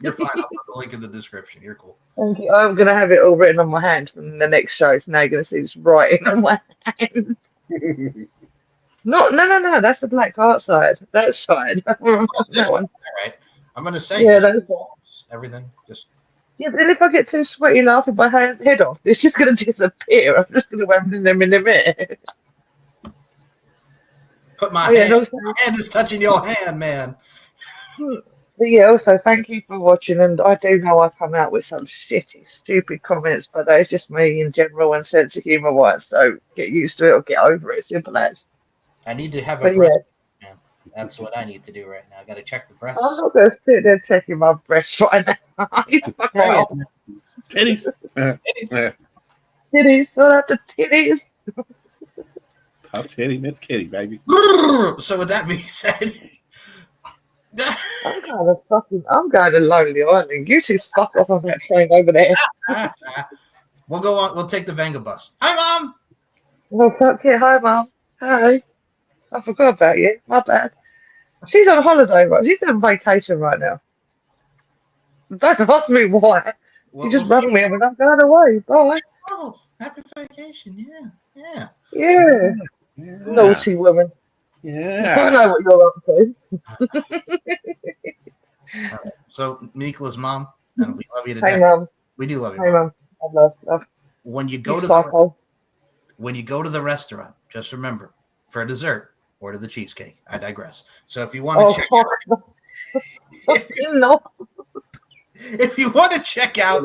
You're fine. I'll put the link in the description. You're cool. Thank you. I'm gonna have it all written on my hand from the next show. So now you're gonna see it's writing on my hand. No. That's the Black Heart side. That side. That one. Right. I'm gonna say. Yeah, that's everything. Just. Yeah, but then if I get too sweaty laughing my head off, it's just gonna disappear. I'm just gonna wham them in the mirror. Put my Yeah, hand. also, My hand is touching your hand, man. but yeah, also thank you for watching. And I do know I come out with some shitty, stupid comments, but that's just me in general and sense of humour wise. So get used to it or get over it. Simple as. I need to have a But breast. yeah, Man. That's what I need to do right now. I got to check the I'm breasts. not going to sit there checking my breasts right now. You fuck Hey, off. Titties. Titties, what up the titties? Top titty, Miss Kitty, baby. So with that being said, I'm going to Lonely Island. You two fuck off on that train over there. we'll go on. We'll take the Venga bus. Hi, Mom. Oh, fuck yeah. Hi, Mum. Hi. I forgot about you. My bad. She's on holiday, right? She's on vacation right now. Don't ask me why. She just rang me and I'm going away. Bye. Oh, happy vacation. Yeah. Yeah. Naughty woman. Yeah. I know what you're up to. So, Nikla's mom, and we love you to Hey, death. Mum. We do love you, Hey, Mom. Mum. I love. When you go You to psycho. when you go to the restaurant, just remember, for dessert, order the cheesecake. I digress. So if you want to check No. if you want to check out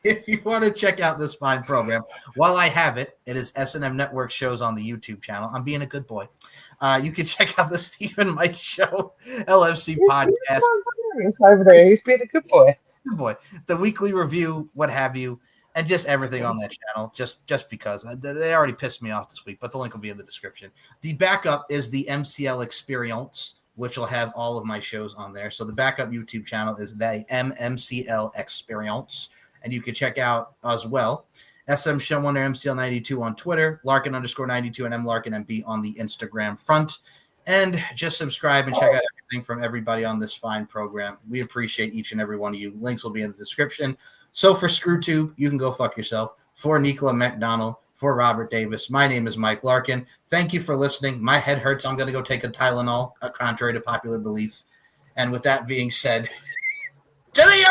if you want to check out this fine program, while I have it, it is S&M Network shows on the YouTube channel. I'm being a good boy. You can check out the Stephen Mike Show LFC podcast. Over there, he's being a good boy. Good boy. The weekly review, what have you, and just everything on that channel. Just because they already pissed me off this week, but the link will be in the description. The backup is the MCL Experience, which will have all of my shows on there. So the backup YouTube channel is the MCL Experience, and you can check out as well SM Show under MCL92 on Twitter, Larkin_92 and MLarkinMB on the Instagram front. And just subscribe and check out everything from everybody on this fine program. We appreciate each and every one of you. Links will be in the description. So for ScrewTube, you can go fuck yourself. For Nicola McDonald, for Robert Davis, my name is Mike Larkin. Thank you for listening. My head hurts. I'm going to go take a Tylenol, contrary to popular belief. And with that being said, to the